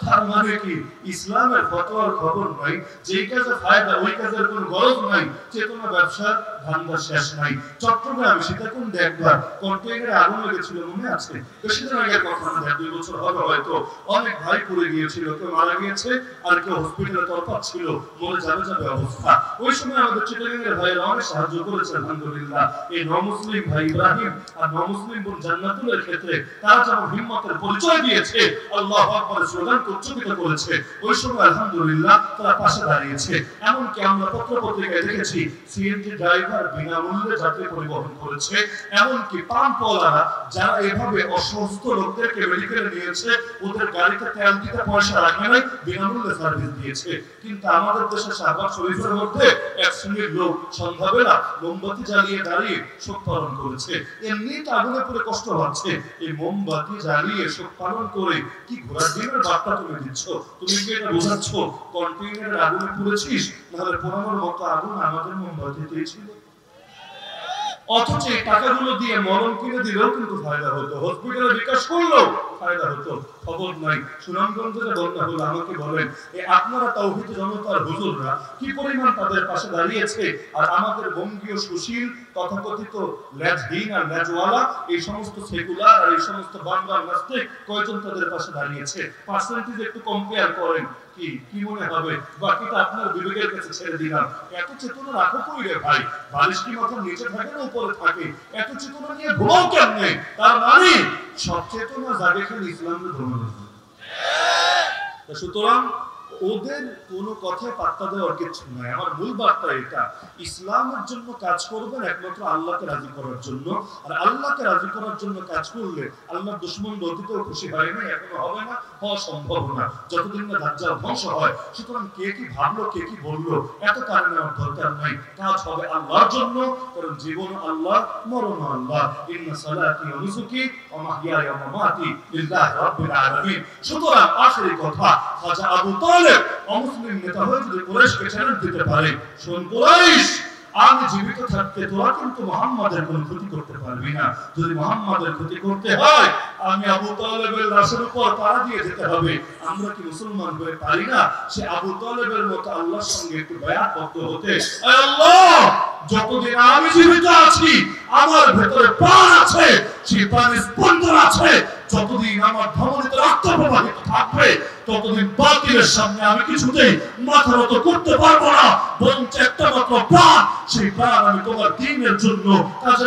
তার মানে কি ইসলামের ফতোয়ার খবর নাই, যে কাজে ফায়দা ওই কাজের কোনো গরজ নাই, চেতনা ব্যবসার ধান্দা শেষ নাই। চট্টগ্রামে সীতাকুণ্ডে একবার কন্টেইনারে আগুন লেগেছিল, মনে আছে? বেশি দিন আগের কথা না, 2 বছর হবে হয়তো। অনেক ভাই পুড়ে গিয়েছিল, কেউ মারা গিয়েছে আর কেউ হসপিটালে তরপাচ্ছিল, মরে যাবে যাবে অবস্থা। ওই সময় আমাদের চিটাগাঙ্গের ভাইয়েরা অনেক সাহায্য করেছে আলহামদুলিল্লাহ। এই নমুসলিম ভাই ইব্রাহিম আর নমুসলিম বোন জান্নাতুলের ক্ষেত্রে তারা যেমন হিম্মতের পরিচয় দিয়েছে, আল্লাহু আকবার স্লোগান উচ্চারিত করেছে, ওই সময় আলহামদুলিল্লাহ তারা পাশে দাঁড়িয়েছে। এমনকি আমরা পত্র-পত্রিকায় দেখেছি সিএনজি ড্রাইভার বিনামূল্যে যাত্রী পরিবহন করেছে। এমনকি পাম্পওয়ালারা যারা এভাবে অসুস্থ লোকদেরকে মেডিকেলে নিয়েছে, ওদের গাড়িতে তেল দিতে পয়সা রাখে নাই, বিনামূল্যে সার্ভিস দিয়েছে। কিন্তু আমাদের দেশে শাহবাগ শরীফের মধ্যে এক শ্রেণীর লোক সন্ধ্যাবেলা মোমবাতি জ্বালিয়ে দাঁড়িয়ে শোক পালন করেছে। এমনি আগুনে পড়ে কষ্ট হচ্ছে, এই মোমবাতি জ্বালিয়ে শোক পালন করে কি ঘোড়ার ডিমের বার্তা তুমি দিচ্ছ? তুমি কি এটা বোঝাচ্ছ কন্টেইনারের আগুনে পুড়েছিস? নাহলে পোড়ানোর মতো আগুন আমাদের মোমবাতিতেই ছিল। অথচ এই টাকাগুলো দিয়ে মলম কিনে দিলেও কিন্তু ফায়দা হতো, হসপিটালে বিকাশ করলেও ফায়দা হতো। খবর নাই। সুনামগঞ্জের বন্যা হলো, আমাকে বলেন আপনারা তাওহীদ জনতার হুজুররা কি পরিমাণ তাদের পাশে দাঁড়িয়েছে, আর আমাদের বঙ্গীয় সুশীল তথাকথিত লেজহীন আর লেজওয়ালা এই সমস্ত সেকুলার আর এই সমস্ত বাংলার নাস্তিক কয়জন তাদের পাশে দাঁড়িয়েছে? পার্সেন্টেজ একটু কম্পেয়ার করেন, কি মনে হবে? বাকিটা আপনার বিবেকের কাছে ছেড়ে দিলাম। এত চেতনা রাখো কই রে ভাই? বালিশ কি মাথার নিচে থাকে না উপরে থাকে? এত চেতনা নিয়ে ঘুমাও কেমনে? তার মানে সব চেতনা জাগে খালি ইসলামের ধর্মের জন্য। সুতরাং ওদের কোনো কথায় পাত্তা দেওয়ার কিছু নাই। আমার মূল বার্তা এটা, ইসলামের জন্য কাজ করবেন একমাত্র আল্লাহকে রাজি করার জন্য। আর আল্লাহকে রাজি করার জন্য কাজ করলে আল্লাহর দুশমন অতীতেও খুশি হয় না, এখনো হবে না, হওয়া সম্ভব না যতদিন না দাজ্জাল ধ্বংস হয়। সুতরাং কে কি ভাবলো, কে কি বললো, এত কারণে আমার দরকার নাই। কাজ হবে আল্লাহর জন্য, কারণ জীবন আল্লাহ, মরণ আল্লাহ। ইন্না সালাতি ওয়া নুসুকি ওয়া মাহইয়ায়া ওয়া মামাতি লিল্লাহি রাব্বিল আলামিন। সুতরাং আখেরি কথা, খাজা আবু তালেব অমুসলিম নেতা হয়ে যদি কুরাইশকে চ্যালেঞ্জ দিতে পারে, শোন কুরাইশ, আমি জীবিত থাকতে তোরা কিন্তু মুহাম্মাদের কোনো ক্ষতি করতে পারবি না। যদি মুহাম্মাদের ক্ষতি করতে হয়, আমি আবু তালেবের লাশের উপর পাড়া দিয়ে যেতে হবে। আমরা কি মুসলমান হয়ে পারি না সে আবু তালেবের মতো আল্লাহর সঙ্গে একটু বায়াতবদ্ধ হতে? আল্লাহ, যতদিন আমি জীবিত আছি, আমার ভেতরে প্রাণ আছে, সেই প্রাণের স্পন্দন আছে, যতদিন আমার ধমনীতে রক্ত প্রবাহিত থাকবে, ততদিন বাতিলের সামনে আমি কিছুতেই মাথা নত করতে পারবো না। বরঞ্চ একটা মাত্র প্রাণ, সেই প্রাণ আমি তোমার দ্বীনের জন্য কাজে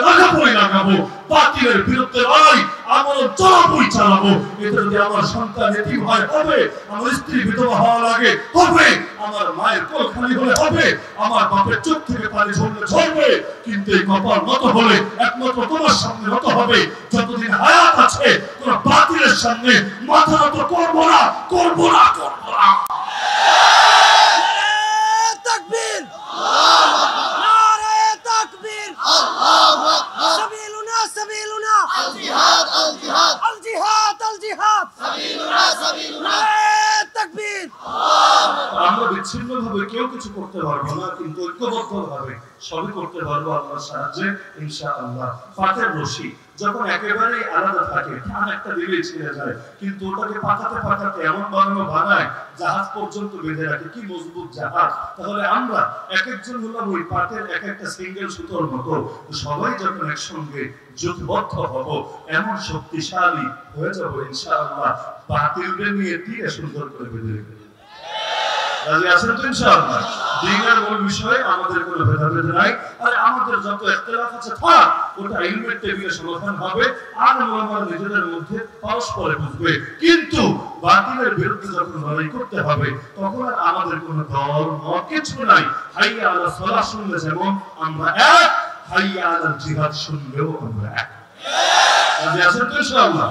লাগাবো। বাতিলের বিরুদ্ধে লড়াই আমার চলাবই চালাবো। এতে যদি আমার সন্তান এতিম হয় হবে, আমার স্ত্রী বিধবা হওয়া লাগে হবে, আমার মায়ের কোল খালি হলে হবে, আমার বাপের চোখ থেকে পানি ঝরলে ঝরবে, কিন্তু এই কপাল নত হলে একমাত্র তোমার সামনে নত হবে। যতদিন হায়াত আছে কোন বাতিলের সামনে মাথা নত করবো না। তাকবীর, নারে তাকবীর, আল্লাহু আকবার, সাবিলুনা আল জিহাদ, আল জিহাদ, সাবিলুনা তাকবীর। আমরা বিচ্ছিন্নভাবে কেউ কিছু করতে পারবো না, কিন্তু ঐক্যবদ্ধভাবে সবই করতে পারবো আল্লাহর সাহায্যে ইনশাআল্লাহ। পাটের রশি যখন একেবারে আলাদা থাকে, টান একটা দিলেই ছিঁড়ে যায়, কিন্তু ওটাকে পাকাতে এমন বানায় জাহাজ পর্যন্ত বেঁধে রাখে, কি মজবুত জাহাজ। তাহলে আমরা এক একজন হলাম ওই পাটের এক একটা সিঙ্গেল সুতোর মতো, সবাই যখন একসঙ্গে জোটবদ্ধ হব, এমন শক্তিশালী হয়ে যাবো ইনশাআল্লাহ, বাতিলকে নিয়ে তীরে সুন্দর করে বেঁধে রেখে। রাজি আছেন তো ইনশাআল্লাহ? দ্বীনের মূল বিষয়ে আমাদের কোনো ভেদাভেদ নাই। আর আমাদের যত ইখতিলাফ আছে থাক, ওটা ইলমের টেবিলে সমাধান হবে, আর আমরা নিজেদের মধ্যে পরস্পরে বুঝবে। কিন্তু বাতিলের বিরুদ্ধে যখন লড়াই করতে হবে, তখন আর আমাদের কোনো দল মত কিছু নাই। হাইয়া আলা সালাহ শুনলে যেমন আমরা এক, হাইয়া আলা জিহাদ শুনলেও আমরা এক। রাজি আছেন তো ইনশাআল্লাহ?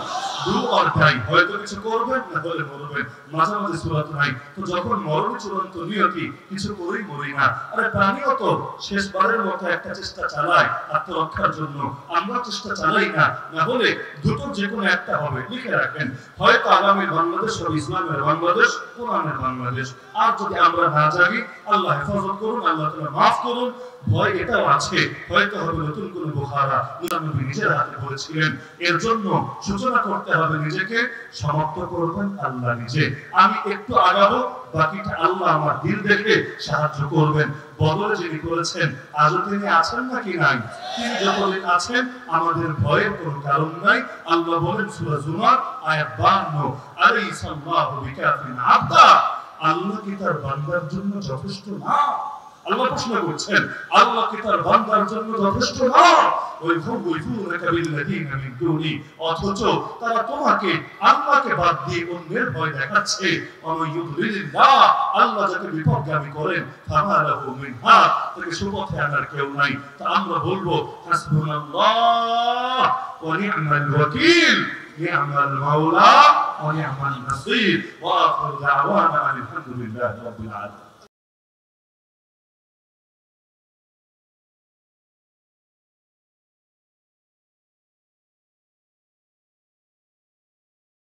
হয়তো কিছু করবেন না হলে মরবেন, মাঝামাঝি সুরাত নাই। তো যখন মরণ চূড়ান্ত নিয়তি, কিছু করেই মরি না। আরে প্রাণীও তো শেষবারের মতো একটা চেষ্টা চালায় আত্মরক্ষার জন্য, আমরা চেষ্টা চালাই না। না হলে দুটো যে কোনো একটা হবে, লিখে রাখেন, হয়তো আগামী বাংলাদেশ হবে ইসলামের বাংলাদেশ, কোরআনের বাংলাদেশ। আর যদি আমরা না জাগি, আল্লাহ হেফাজত করুন, আল্লাহ তাআলা মাফ করুন। ভয় এটাও আছে, হয়তো হবে নতুন কোন বুখারা। নবী নিজের হাতে বলেছিলেন, এর জন্য সূচনা করতে হবে নিজেকে, সমাপ্ত করবেন আল্লাহ নিজে। আমি একটু আগাবো, বাকিটা আল্লাহ আমার দিল দেখে সাহায্য করবেন। বদলে যিনি করেছেন আজও তিনি আছেন নাকি নাই? তিনি যতদিন আছেন আমাদের ভয়ের কোনো কারণ নাই। আল্লাহ বলেন সূরা জুমার আয়াত 52, আলাইসাল্লাহু বিকাফিন আবদা, আল্লাহ কি তার বান্দার জন্য যথেষ্ট না? আল্লাহ প্রশ্ন করছেন, আল্লাহ কি তার বান্দার জন্য যথেষ্ট না? ওই ফুগুইফুনাকা বিল্লাযিনা মিন দুনি, অথচ তারা তোমাকে আল্লাহকে বাদ দিয়ে অন্যের ভয় দেখাচ্ছে। ওয়া ইউদ্লিল্লাহ, আল্লাহ যাকে বিপথগামী করেন, ফামা লাহু মিন হাদ, তাকে সুপথে আনার কেউ নাই। তা আমরা বলবো হাসবুনাল্লাহ ওয়া নি'মাল ওয়াকিল, নি'মাল মাওলা ওয়া নি'মান নাসীর, ওয়া আখিরু দাওয়ানা আলহামদুলিল্লাহি রাব্বিল আলামিন।